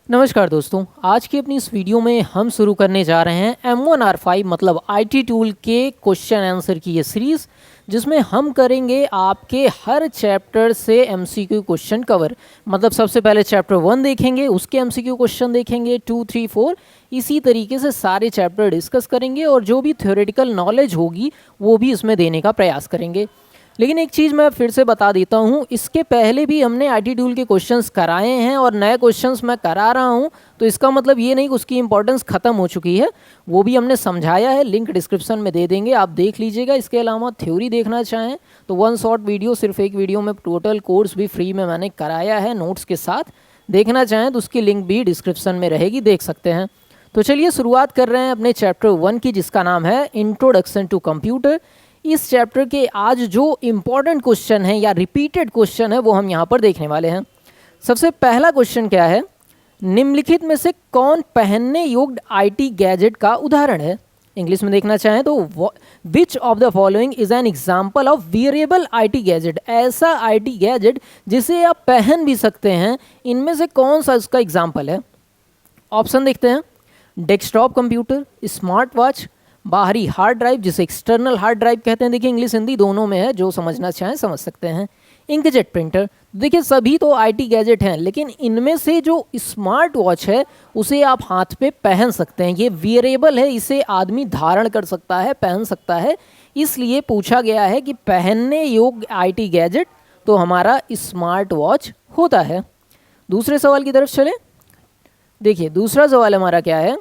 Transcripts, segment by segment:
नमस्कार दोस्तों, आज की अपनी इस वीडियो में हम शुरू करने जा रहे हैं M1R5 मतलब IT टूल के क्वेश्चन आंसर की ये सीरीज़, जिसमें हम करेंगे आपके हर चैप्टर से MCQ क्वेश्चन कवर। मतलब सबसे पहले चैप्टर 1 देखेंगे, उसके MCQ क्वेश्चन देखेंगे 2, 3, 4, इसी तरीके से सारे चैप्टर डिस्कस करेंगे और जो भी थ्योरेटिकल नॉलेज होगी वो भी इसमें देने का प्रयास करेंगे। लेकिन एक चीज़ मैं फिर से बता देता हूँ, इसके पहले भी हमने IT टूल के क्वेश्चंस कराए हैं और नए क्वेश्चंस मैं करा रहा हूँ, तो इसका मतलब ये नहीं कि उसकी इंपॉर्टेंस ख़त्म हो चुकी है। वो भी हमने समझाया है, लिंक डिस्क्रिप्शन में दे देंगे, आप देख लीजिएगा। इसके अलावा थ्योरी देखना चाहें तो वन शॉट वीडियो, सिर्फ एक वीडियो में टोटल कोर्स भी फ्री में मैंने कराया है नोट्स के साथ। देखना चाहें तो उसकी लिंक भी डिस्क्रिप्शन में रहेगी, देख सकते हैं। तो चलिए शुरुआत कर रहे हैं अपने चैप्टर 1 की, जिसका नाम है इंट्रोडक्शन टू कंप्यूटर। इस चैप्टर के आज जो इम्पॉर्टेंट क्वेश्चन है या रिपीटेड क्वेश्चन है वो हम यहाँ पर देखने वाले हैं। सबसे पहला क्वेश्चन क्या है, निम्नलिखित में से कौन पहनने योग्य IT गैजेट का उदाहरण है। इंग्लिश में देखना चाहें तो विच of the following is an example of wearable IT gadget. ऐसा IT गैजेट जिसे आप पहन भी सकते हैं, इनमें से कौन सा इसका एग्जाम्पल है। ऑप्शन देखते हैं, डेस्कटॉप कंप्यूटर, स्मार्ट वॉच, बाहरी हार्ड ड्राइव जिसे एक्सटर्नल हार्ड ड्राइव कहते हैं। देखिए इंग्लिश हिंदी दोनों में है, जो समझना चाहें समझ सकते हैं। इंकजेट प्रिंटर, देखिए सभी तो IT गैजेट हैं, लेकिन इनमें से जो स्मार्ट वॉच है उसे आप हाथ पे पहन सकते हैं। ये वियरेबल है, इसे आदमी धारण कर सकता है, पहन सकता है, इसलिए पूछा गया है कि पहनने योग्य IT गैजेट तो हमारा स्मार्ट वॉच होता है। दूसरे सवाल की तरफ चलें। देखिए दूसरा सवाल हमारा क्या है,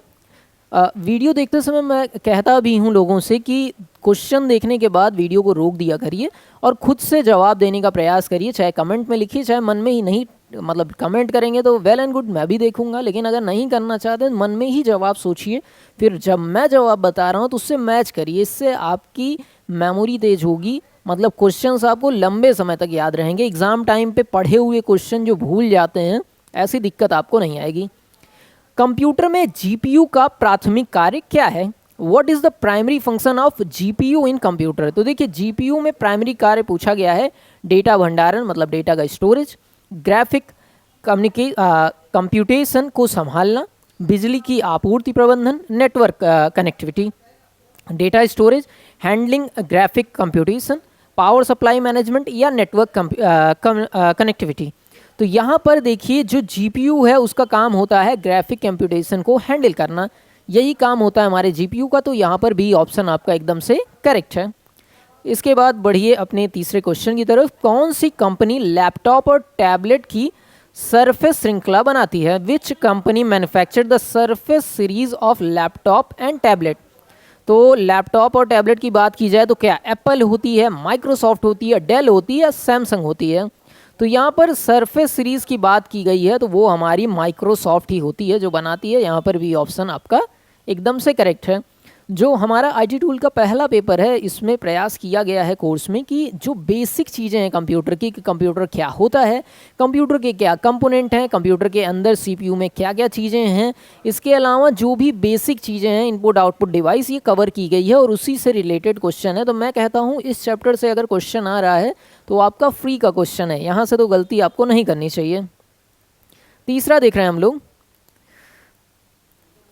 वीडियो देखते समय मैं कहता भी हूँ लोगों से कि क्वेश्चन देखने के बाद वीडियो को रोक दिया करिए और खुद से जवाब देने का प्रयास करिए। चाहे कमेंट में लिखिए, चाहे मन में ही नहीं, मतलब कमेंट करेंगे तो वेल एंड गुड, मैं भी देखूंगा, लेकिन अगर नहीं करना चाहते मन में ही जवाब सोचिए, फिर जब मैं जवाब बता रहा हूँ तो उससे मैच करिए। इससे आपकी मेमोरी तेज होगी, मतलब क्वेश्चंस आपको लंबे समय तक याद रहेंगे। एग्ज़ाम टाइम पे पढ़े हुए क्वेश्चन जो भूल जाते हैं, ऐसी दिक्कत आपको नहीं आएगी। कंप्यूटर में GPU का प्राथमिक कार्य क्या है। What is the primary function of GPU in computer. तो देखिए GPU में प्राइमरी कार्य पूछा गया है डेटा भंडारण, मतलब डेटा का स्टोरेज, ग्राफिक कंप्यूटेशन को संभालना, बिजली की आपूर्ति प्रबंधन, network connectivity, data storage, handling graphic computation, power supply management या नेटवर्क कनेक्टिविटी। तो यहाँ पर देखिए जो GPU है उसका काम होता है ग्राफिक कंप्यूटेशन को हैंडल करना, यही काम होता है हमारे GPU का। तो यहाँ पर भी ऑप्शन आपका एकदम से करेक्ट है। इसके बाद बढ़िए अपने तीसरे क्वेश्चन की तरफ। कौन सी कंपनी लैपटॉप और टैबलेट की सरफेस श्रृंखला बनाती है। Which company manufacture the surface series of laptop and tablet. तो लैपटॉप और टैबलेट की बात की जाए तो क्या एप्पल होती है, माइक्रोसॉफ्ट होती है, डेल होती है या सैमसंग होती है। तो यहाँ पर सरफेस सीरीज़ की बात की गई है तो वो हमारी माइक्रोसॉफ्ट ही होती है जो बनाती है। यहाँ पर भी ऑप्शन आपका एकदम से करेक्ट है। जो हमारा IT टूल का पहला पेपर है, इसमें प्रयास किया गया है कोर्स में कि जो बेसिक चीज़ें हैं कंप्यूटर की, कि कंप्यूटर क्या होता है, कंप्यूटर के क्या कंपोनेंट हैं, कंप्यूटर के अंदर CPU में क्या क्या चीज़ें हैं, इसके अलावा जो भी बेसिक चीज़ें हैं, इनपुट आउटपुट डिवाइस, ये कवर की गई है और उसी से रिलेटेड क्वेश्चन है। तो मैं कहता हूँ इस चैप्टर से अगर क्वेश्चन आ रहा है तो आपका फ्री का क्वेश्चन है, यहाँ से तो गलती आपको नहीं करनी चाहिए। तीसरा देख रहे हैं हम लोग,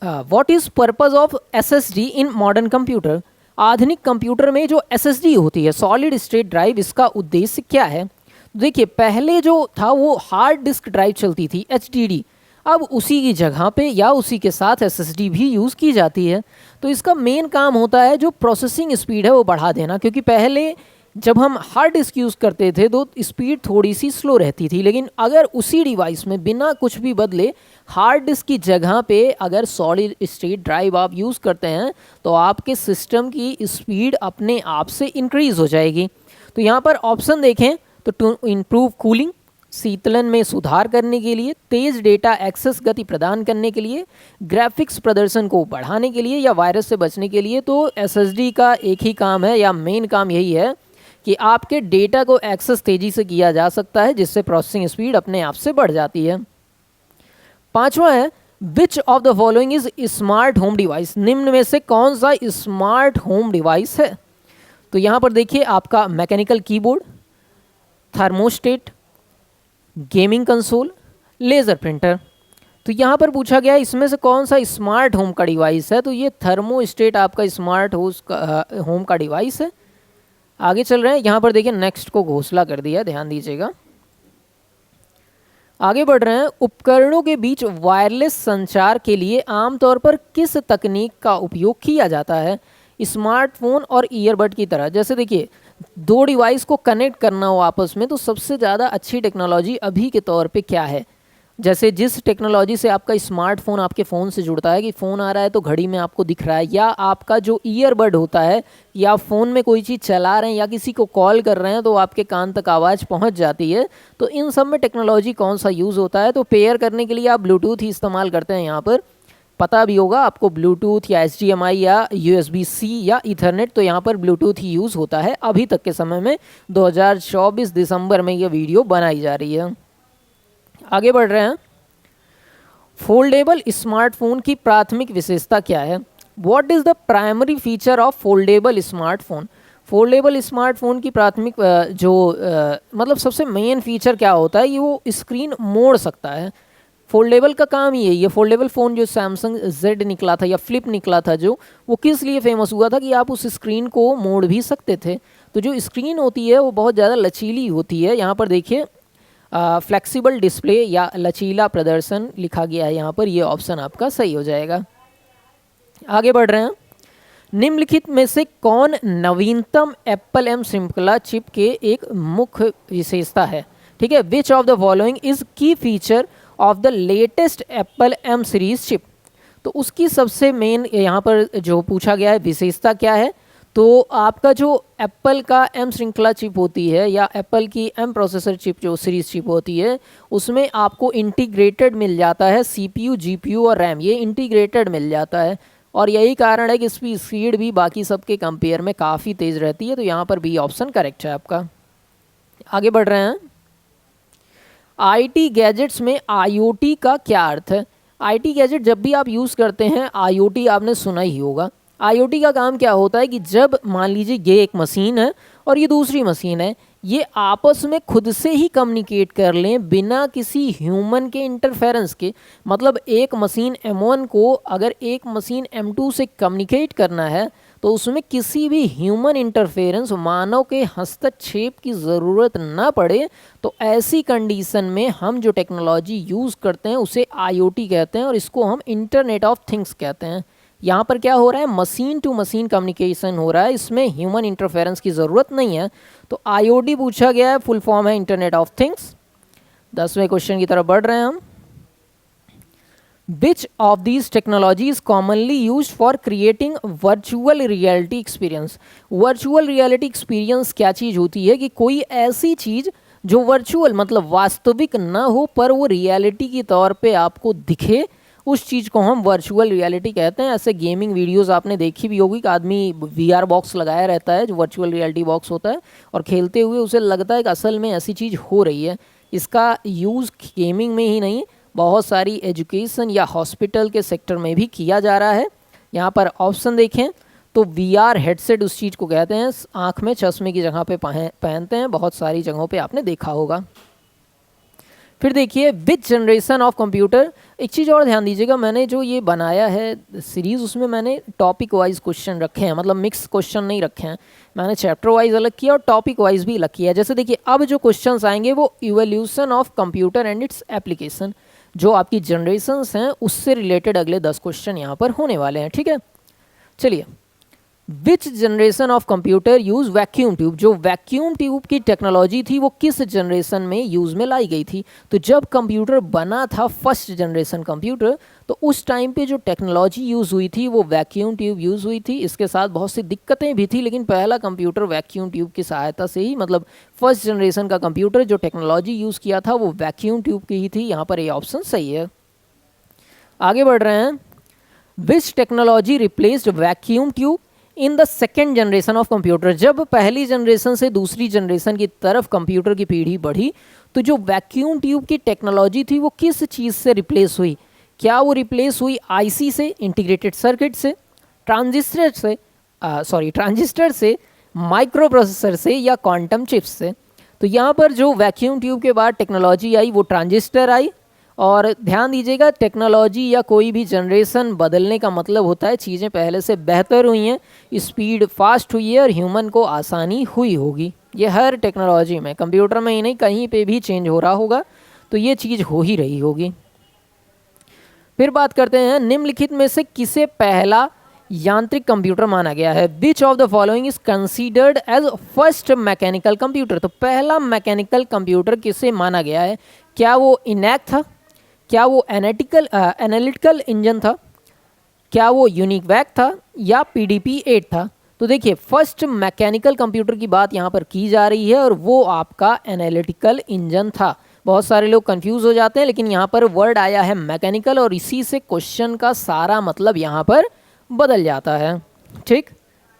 what is purpose of SSD in modern computer. आधुनिक कंप्यूटर में जो SSD होती है, सॉलिड स्टेट ड्राइव, इसका उद्देश्य क्या है। देखिए पहले जो था वो हार्ड डिस्क ड्राइव चलती थी HDD, अब उसी की जगह पे या उसी के साथ SSD भी यूज़ की जाती है। तो इसका मेन काम होता है जो प्रोसेसिंग स्पीड है वो बढ़ा देना, क्योंकि पहले जब हम हार्ड डिस्क यूज़ करते थे तो स्पीड थोड़ी सी स्लो रहती थी, लेकिन अगर उसी डिवाइस में बिना कुछ भी बदले हार्ड डिस्क की जगह पे अगर सॉलिड स्टेट ड्राइव आप यूज़ करते हैं तो आपके सिस्टम की स्पीड अपने आप से इंक्रीज़ हो जाएगी। तो यहाँ पर ऑप्शन देखें तो टू इम्प्रूव कूलिंग, शीतलन में सुधार करने के लिए, तेज़ डेटा एक्सेस गति प्रदान करने के लिए, ग्राफिक्स प्रदर्शन को बढ़ाने के लिए या वायरस से बचने के लिए। तो SSD का एक ही काम है या मेन काम यही है कि आपके डेटा को एक्सेस तेज़ी से किया जा सकता है, जिससे प्रोसेसिंग स्पीड अपने आप से बढ़ जाती है। पांचवा है, which of the following is smart home device. निम्न में से कौन सा स्मार्ट होम डिवाइस है। तो यहाँ पर देखिए आपका mechanical keyboard, thermostat, gaming console, laser printer. तो यहाँ पर पूछा गया है इसमें से कौन सा स्मार्ट होम का डिवाइस है, तो ये थर्मोस्टेट आपका स्मार्ट होम का डिवाइस है। आगे चल रहे हैं, यहाँ पर देखिए नेक्स्ट को घोषणा कर दिया, ध्यान दीजिएगा। आगे बढ़ रहे हैं, उपकरणों के बीच वायरलेस संचार के लिए आमतौर पर किस तकनीक का उपयोग किया जाता है, स्मार्टफोन और ईयरबड की तरह। जैसे देखिए दो डिवाइस को कनेक्ट करना हो आपस में, तो सबसे ज़्यादा अच्छी टेक्नोलॉजी अभी के तौर पे क्या है, जैसे जिस टेक्नोलॉजी से आपका स्मार्टफोन आपके फ़ोन से जुड़ता है कि फ़ोन आ रहा है तो घड़ी में आपको दिख रहा है, या आपका जो ईयरबड होता है, या फ़ोन में कोई चीज़ चला रहे हैं या किसी को कॉल कर रहे हैं तो आपके कान तक आवाज़ पहुंच जाती है। तो इन सब में टेक्नोलॉजी कौन सा यूज़ होता है, तो पेयर करने के लिए आप ब्लूटूथ ही इस्तेमाल करते हैं। यहाँ पर पता भी होगा आपको ब्लूटूथ या HDMI या USB-C या ईथरनेट, तो यहाँ पर ब्लूटूथ ही यूज़ होता है अभी तक के समय में। 2024 दिसंबर में ये वीडियो बनाई जा रही है। आगे बढ़ रहे हैं, फोल्डेबल स्मार्टफोन की प्राथमिक विशेषता क्या है। What is the primary feature of foldable smartphone. Foldable smartphone की प्राथमिक मतलब सबसे मेन फीचर क्या होता है, ये वो स्क्रीन मोड़ सकता है। फोल्डेबल का काम ही है। ये फोल्डेबल फ़ोन जो सैमसंग Z निकला था या फ्लिप निकला था, जो वो किस लिए फेमस हुआ था कि आप उस स्क्रीन को मोड़ भी सकते थे। तो जो स्क्रीन होती है वो बहुत ज़्यादा लचीली होती है। यहाँ पर देखिए फ्लेक्सिबल डिस्प्ले या लचीला प्रदर्शन लिखा गया है यहाँ पर, ये ऑप्शन आपका सही हो जाएगा। आगे बढ़ रहे हैं, निम्नलिखित में से कौन नवीनतम एप्पल M श्रृंखला चिप के एक मुख्य विशेषता है। ठीक है, which of the following is key feature of the latest Apple M series chip. तो उसकी सबसे मेन यहाँ पर जो पूछा गया है विशेषता क्या है, तो आपका जो एप्पल का M श्रृंखला चिप होती है या एप्पल की M प्रोसेसर चिप जो सीरीज चिप होती है, उसमें आपको इंटीग्रेटेड मिल जाता है CPU, GPU और रैम, ये इंटीग्रेटेड मिल जाता है। और यही कारण है कि इसकी स्पीड भी बाकी सबके कंपेयर में काफ़ी तेज़ रहती है। तो यहाँ पर भी ऑप्शन करेक्ट है आपका। आगे बढ़ रहे हैं, IT गैजेट्स में IoT का क्या अर्थ है। IT गैजेट जब भी आप यूज़ करते हैं, IoT आपने सुना ही होगा। IoT का काम क्या होता है कि जब मान लीजिए ये एक मशीन है और ये दूसरी मशीन है, ये आपस में खुद से ही कम्युनिकेट कर लें बिना किसी ह्यूमन के इंटरफेरेंस के। मतलब एक मशीन M1 को अगर एक मशीन M2 से कम्युनिकेट करना है तो उसमें किसी भी ह्यूमन इंटरफेरेंस, मानव के हस्तक्षेप की ज़रूरत ना पड़े। तो ऐसी कंडीशन में हम जो टेक्नोलॉजी यूज़ करते हैं उसे IoT कहते हैं और इसको हम इंटरनेट ऑफ थिंग्स कहते हैं। यहाँ पर क्या हो रहा है, मशीन टू मशीन कम्युनिकेशन हो रहा है, इसमें ह्यूमन इंटरफेरेंस की ज़रूरत नहीं है। तो IoT पूछा गया है, फुल फॉर्म है इंटरनेट ऑफ थिंग्स। 10वें क्वेश्चन की तरफ बढ़ रहे हैं हम। विच of these technology is commonly use for creating virtual reality experience. Virtual reality experience क्या चीज़ होती है कि कोई ऐसी चीज़ जो वर्चुअल मतलब वास्तविक ना हो पर वो रियलिटी के तौर पे आपको दिखे, उस चीज़ को हम वर्चुअल रियलिटी कहते हैं। ऐसे गेमिंग वीडियोस आपने देखी भी होगी कि आदमी VR बॉक्स लगाया रहता है, जो वर्चुअल रियलिटी बॉक्स होता है, और खेलते हुए उसे लगता है कि असल में ऐसी चीज़ हो रही है। इसका यूज़ गेमिंग में ही नहीं, बहुत सारी एजुकेशन या हॉस्पिटल के सेक्टर में भी किया जा रहा है। यहाँ पर ऑप्शन देखें तो VR हेडसेट उस चीज़ को कहते हैं, आँख में चश्मे की जगह पे पहनते हैं, बहुत सारी जगहों पे आपने देखा होगा। फिर देखिए विच जनरेशन ऑफ कंप्यूटर। एक चीज़ और ध्यान दीजिएगा, मैंने जो ये बनाया है सीरीज़ उसमें मैंने टॉपिक वाइज क्वेश्चन रखे हैं, मतलब मिक्स क्वेश्चन नहीं रखे हैं। मैंने चैप्टर वाइज अलग किया और टॉपिक वाइज भी अलग किया। जैसे देखिए अब जो क्वेश्चंस आएंगे वो evolution of computer and its application, जो आपकी जनरेशन्स हैं उससे रिलेटेड अगले 10 क्वेश्चन यहाँ पर होने वाले हैं। ठीक है, चलिए। विच generation of computer use vacuum tube. जो वैक्यूम ट्यूब की टेक्नोलॉजी थी वो किस जनरेशन में यूज़ में लाई गई थी। तो जब कंप्यूटर बना था फर्स्ट जनरेशन कंप्यूटर, तो उस टाइम पे जो टेक्नोलॉजी यूज़ हुई थी वो वैक्यूम ट्यूब यूज़ हुई थी। इसके साथ बहुत सी दिक्कतें भी थी, लेकिन पहला कंप्यूटर वैक्यूम ट्यूब की सहायता से ही, मतलब फर्स्ट जनरेशन का कंप्यूटर जो टेक्नोलॉजी यूज़ किया था वो वैक्यूम ट्यूब की ही थी। यहाँ पर ये ऑप्शन सही है। आगे बढ़ रहे हैं, विच technology replaced vacuum tube in the second generation of computer. जब पहली जनरेशन से दूसरी जनरेशन की तरफ कंप्यूटर की पीढ़ी बढ़ी तो जो वैक्यूम ट्यूब की टेक्नोलॉजी थी वो किस चीज़ से रिप्लेस हुई। क्या वो रिप्लेस हुई IC से, इंटीग्रेटेड सर्किट से, ट्रांजिस्टर से, माइक्रो प्रोसेसर से, या क्वांटम चिप्स से। तो यहाँ पर जो वैक्यूम ट्यूब के बाद टेक्नोलॉजी आई वो ट्रांजिस्टर आई, और ध्यान दीजिएगा, टेक्नोलॉजी या कोई भी जनरेशन बदलने का मतलब होता है चीज़ें पहले से बेहतर हुई हैं, स्पीड फास्ट हुई है और ह्यूमन को आसानी हुई होगी। ये हर टेक्नोलॉजी में, कंप्यूटर में ही नहीं, कहीं पे भी चेंज हो रहा होगा, तो ये चीज़ हो ही रही होगी। फिर बात करते हैं, निम्नलिखित में से किसे पहला यांत्रिक कंप्यूटर माना गया है? Which of the following is considered as first mechanical computer? तो पहला मैकेनिकल कंप्यूटर किसे माना गया है? क्या वो इनैक था? क्या वो एनालिटिकल इंजन था? क्या वो यूनिवैक था? या PDP-8 था? तो देखिए, फर्स्ट मैकेनिकल कंप्यूटर की बात यहाँ पर की जा रही है और वो आपका एनालिटिकल इंजन था। बहुत सारे लोग कंफ्यूज हो जाते हैं, लेकिन यहाँ पर वर्ड आया है मैकेनिकल और इसी से क्वेश्चन का सारा मतलब यहाँ पर बदल जाता है। ठीक,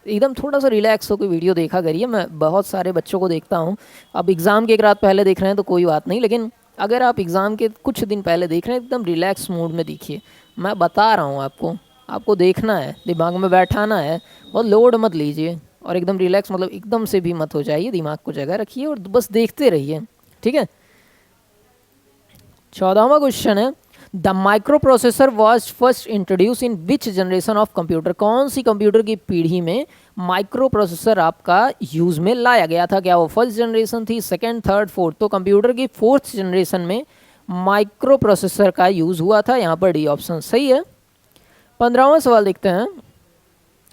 एकदम थोड़ा सा रिलैक्स होकर वीडियो देखा करिए। मैं बहुत सारे बच्चों को देखता हूँ, अब एग्ज़ाम के एक रात पहले देख रहे हैं तो कोई बात नहीं, लेकिन अगर आप एग्ज़ाम के कुछ दिन पहले देख रहे हैं, एकदम रिलैक्स मूड में देखिए। मैं बता रहा हूँ आपको देखना है, दिमाग में बैठाना है, बहुत लोड मत लीजिए और एकदम रिलैक्स, मतलब एकदम से भी मत हो जाइए, दिमाग को जगह रखिए और बस देखते रहिए। ठीक है, 14वां क्वेश्चन है, the micro processor was first introduce in which generation of computer? कौन सी कंप्यूटर की पीढ़ी में माइक्रो प्रोसेसर आपका यूज़ में लाया गया था? क्या वो फर्स्ट जनरेशन थी, सेकेंड, थर्ड, फोर्थ? तो कंप्यूटर की फोर्थ जनरेशन में माइक्रो प्रोसेसर का यूज़ हुआ था। यहाँ पर डी ऑप्शन सही है। 15वां सवाल देखते हैं,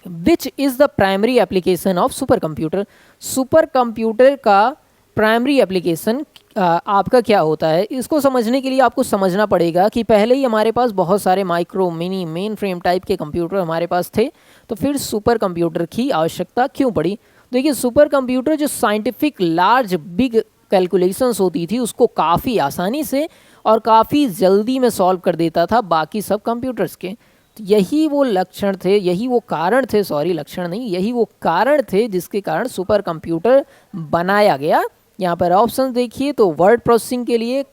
which is the primary application of super computer? Super computer का प्राइमरी एप्लीकेशन आपका क्या होता है? इसको समझने के लिए आपको समझना पड़ेगा कि पहले ही हमारे पास बहुत सारे micro, mini, main frame type के कंप्यूटर हमारे पास थे, तो फिर सुपर कंप्यूटर की आवश्यकता क्यों पड़ी? देखिए, सुपर कंप्यूटर जो साइंटिफिक लार्ज बिग कैलकुलेशंस होती थी उसको काफ़ी आसानी से और काफ़ी जल्दी में सॉल्व कर देता था बाकी सब कंप्यूटर्स के। तो यही वो लक्षण थे, यही वो कारण थे, सॉरी लक्षण नहीं, यही वो कारण थे जिसके कारण सुपर कंप्यूटर बनाया गया। यहाँ पर ऑप्शन देखिए, तो वर्ड प्रोसेसिंग के लिए,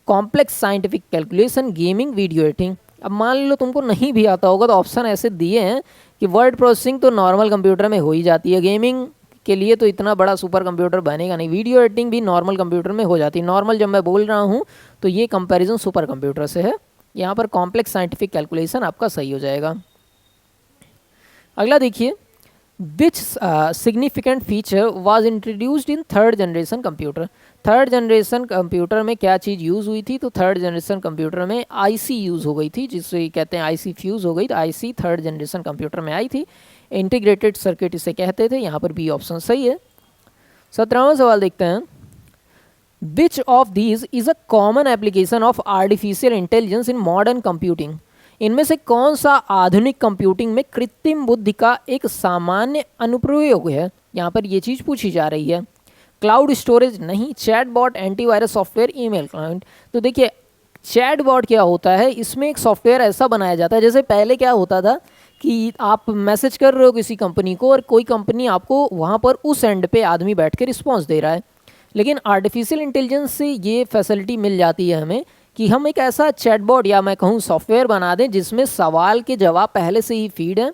complex scientific calculation, gaming, video editing. अब मान लो तुमको नहीं भी आता होगा तो ऑप्शन ऐसे दिए हैं कि वर्ड प्रोसेसिंग तो नॉर्मल कंप्यूटर में हो ही जाती है, गेमिंग के लिए तो इतना बड़ा सुपर कंप्यूटर बनेगा नहीं, वीडियो एडिटिंग भी नॉर्मल कंप्यूटर में हो जाती है। नॉर्मल जब मैं बोल रहा हूँ तो ये कंपैरिजन सुपर कंप्यूटर से है। यहाँ पर कॉम्प्लेक्स साइंटिफिक कैलकुलेशन आपका सही हो जाएगा। अगला देखिए, which significant feature was introduced in third generation computer? Third generation computer में क्या चीज़ यूज़ हुई थी? तो थर्ड जनरेशन कंप्यूटर में आईसी यूज़ हो गई थी, जिससे कहते हैं आईसी फ्यूज़ हो गई, तो आईसी थर्ड जनरेशन कंप्यूटर में आई थी। इंटीग्रेटेड सर्किट इसे कहते थे। यहाँ पर बी ऑप्शन सही है। 17वां सवाल देखते हैं, which of these is a common application of artificial intelligence in modern computing? इनमें से कौन सा आधुनिक कंप्यूटिंग में कृत्रिम बुद्धि का एक सामान्य अनुप्रयोग है? यहाँ पर ये चीज़ पूछी जा रही है। क्लाउड स्टोरेज नहीं, chatbot, antivirus software, email client. तो देखिए, चैटबॉट क्या होता है, इसमें एक सॉफ्टवेयर ऐसा बनाया जाता है, जैसे पहले क्या होता था कि आप मैसेज कर रहे हो किसी कंपनी को और कोई कंपनी आपको वहाँ पर उस एंड पे आदमी बैठ के रिस्पॉन्स दे रहा है, लेकिन आर्टिफिशियल इंटेलिजेंस से ये फैसिलिटी मिल जाती है हमें कि हम एक ऐसा चैटबॉट या मैं कहूँ सॉफ्टवेयर बना दें जिसमें सवाल के जवाब पहले से ही फीड हैं,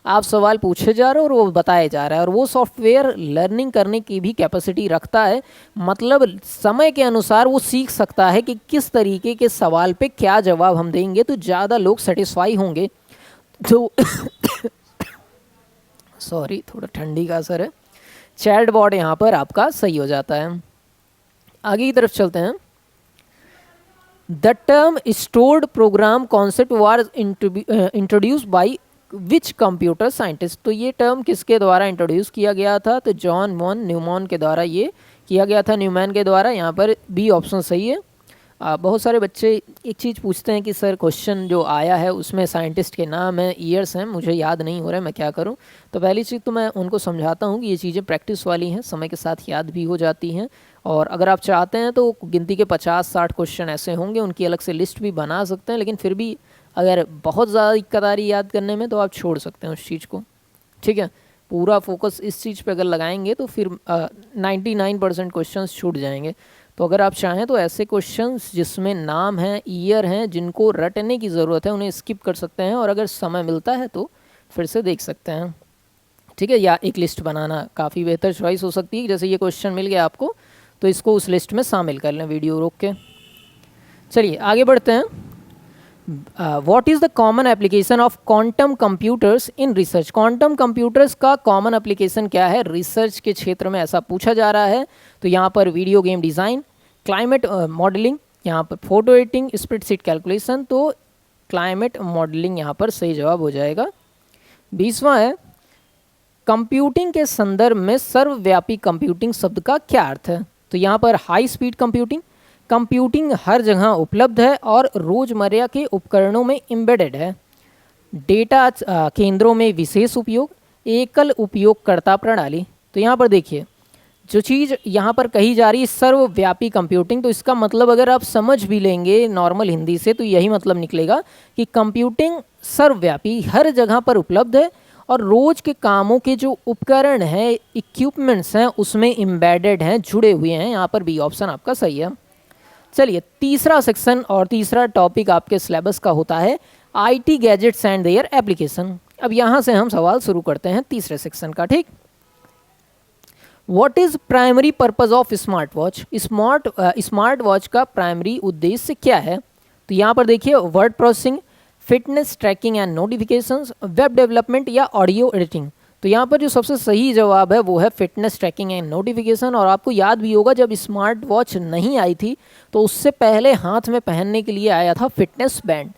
आप सवाल पूछे जा रहे हो और वो बताया जा रहा है, और वो सॉफ्टवेयर लर्निंग करने की भी कैपेसिटी रखता है, मतलब समय के अनुसार वो सीख सकता है कि किस तरीके के सवाल पे क्या जवाब हम देंगे तो ज़्यादा लोग सेटिस्फाई होंगे। तो सॉरी, थोड़ा ठंडी का असर है। चैटबॉट यहाँ पर आपका सही हो जाता है। आगे की तरफ चलते हैं। The term stored program concept was introduced by which computer scientist? तो ये टर्म किसके द्वारा इंट्रोड्यूस किया गया था? तो जॉन वॉन न्यूमैन के द्वारा ये किया गया था, न्यूमैन के द्वारा। यहाँ पर बी ऑप्शन सही है। बहुत सारे बच्चे एक चीज़ पूछते हैं कि सर क्वेश्चन जो आया है उसमें साइंटिस्ट के नाम हैं, ईयर्स हैं, मुझे याद नहीं हो रहा है, मैं क्या करूं? तो पहली चीज़ तो मैं उनको समझाता हूं कि ये चीज़ें प्रैक्टिस वाली हैं, समय के साथ याद भी हो जाती हैं, और अगर आप चाहते हैं तो गिनती के 50-60 क्वेश्चन ऐसे होंगे, उनकी अलग से लिस्ट भी बना सकते हैं, लेकिन फिर भी अगर बहुत ज़्यादा दिक्कत आ रही याद करने में तो आप छोड़ सकते हैं उस चीज़ को। ठीक है, पूरा फोकस इस चीज़ पे अगर लगाएंगे तो फिर 99% क्वेश्चन छूट जाएंगे। तो अगर आप चाहें तो ऐसे क्वेश्चंस जिसमें नाम हैं, ईयर हैं, जिनको रटने की ज़रूरत है, उन्हें स्किप कर सकते हैं, और अगर समय मिलता है तो फिर से देख सकते हैं। ठीक है, या एक लिस्ट बनाना काफ़ी बेहतर चॉइस हो सकती है। जैसे ये क्वेश्चन मिल गया आपको तो इसको उस लिस्ट में शामिल कर लें वीडियो रोक के। चलिए आगे बढ़ते हैं। What is the common application of quantum computers in research. Quantum computers का कॉमन एप्लीकेशन क्या है रिसर्च के क्षेत्र में, ऐसा पूछा जा रहा है। तो यहाँ पर video game design, climate modelling, यहाँ पर फोटो एडिटिंग, स्प्रेडशीट कैलकुलेशन। तो क्लाइमेट मॉडलिंग यहाँ पर सही जवाब हो जाएगा। 20वां है, कंप्यूटिंग के संदर्भ में सर्वव्यापी कंप्यूटिंग शब्द का क्या अर्थ है। तो यहाँ पर हाई स्पीड कंप्यूटिंग, कंप्यूटिंग हर जगह उपलब्ध है और रोजमर्रा के उपकरणों में एम्बेडेड है। डेटा केंद्रों में विशेष उपयोग, एकल उपयोगकर्ता प्रणाली। तो यहाँ पर देखिए जो चीज़ यहाँ पर कही जा रही है सर्वव्यापी कंप्यूटिंग, तो इसका मतलब अगर आप समझ भी लेंगे नॉर्मल हिंदी से तो यही मतलब निकलेगा कि कंप्यूटिंग सर्वव्यापी हर जगह पर उपलब्ध है और रोज के कामों के जो उपकरण हैं, इक्विपमेंट्स हैं, उसमें एम्बेडेड हैं, जुड़े हुए हैं। यहाँ पर बी ऑप्शन आपका सही है। चलिए तीसरा सेक्शन और तीसरा टॉपिक आपके सिलेबस का होता है IT gadgets and their application. अब यहाँ से हम सवाल शुरू करते हैं तीसरे सेक्शन का। ठीक, what is primary purpose of smart watch. Smart watch का प्राइमरी उद्देश्य क्या है। तो यहाँ पर देखिए word processing, fitness tracking and notifications, web development या ऑडियो एडिटिंग। तो यहाँ पर जो सबसे सही जवाब है वो है फिटनेस ट्रैकिंग एंड नोटिफिकेशन। और आपको याद भी होगा जब स्मार्ट वॉच नहीं आई थी तो उससे पहले हाथ में पहनने के लिए आया था फिटनेस बैंड,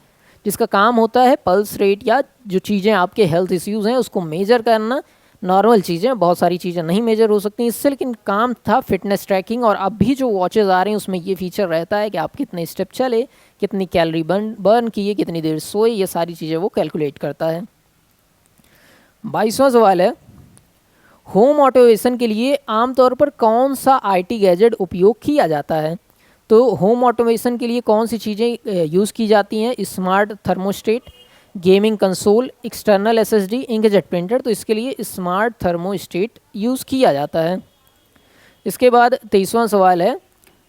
जिसका काम होता है पल्स रेट या जो चीज़ें आपके हेल्थ इश्यूज़ हैं उसको मेजर करना। नॉर्मल चीज़ें, बहुत सारी चीज़ें नहीं मेजर हो सकती इससे, लेकिन काम था फिटनेस ट्रैकिंग। और अब भी जो वॉचेज़ आ रहे हैं उसमें ये फीचर रहता है कि आप कितने स्टेप चले, कितनी कैलोरी बर्न किए, कितनी देर सोए, ये सारी चीज़ें वो कैलकुलेट करता है। 22वां सवाल है, होम ऑटोमेशन के लिए आमतौर पर कौन सा आईटी गैजेट उपयोग किया जाता है। तो होम ऑटोमेशन के लिए कौन सी चीज़ें यूज़ की जाती हैं। Smart thermostat, gaming console, external SSD, inkjet printer. तो इसके लिए स्मार्ट थर्मोस्टेट यूज़ किया जाता है। इसके बाद 23वां सवाल है,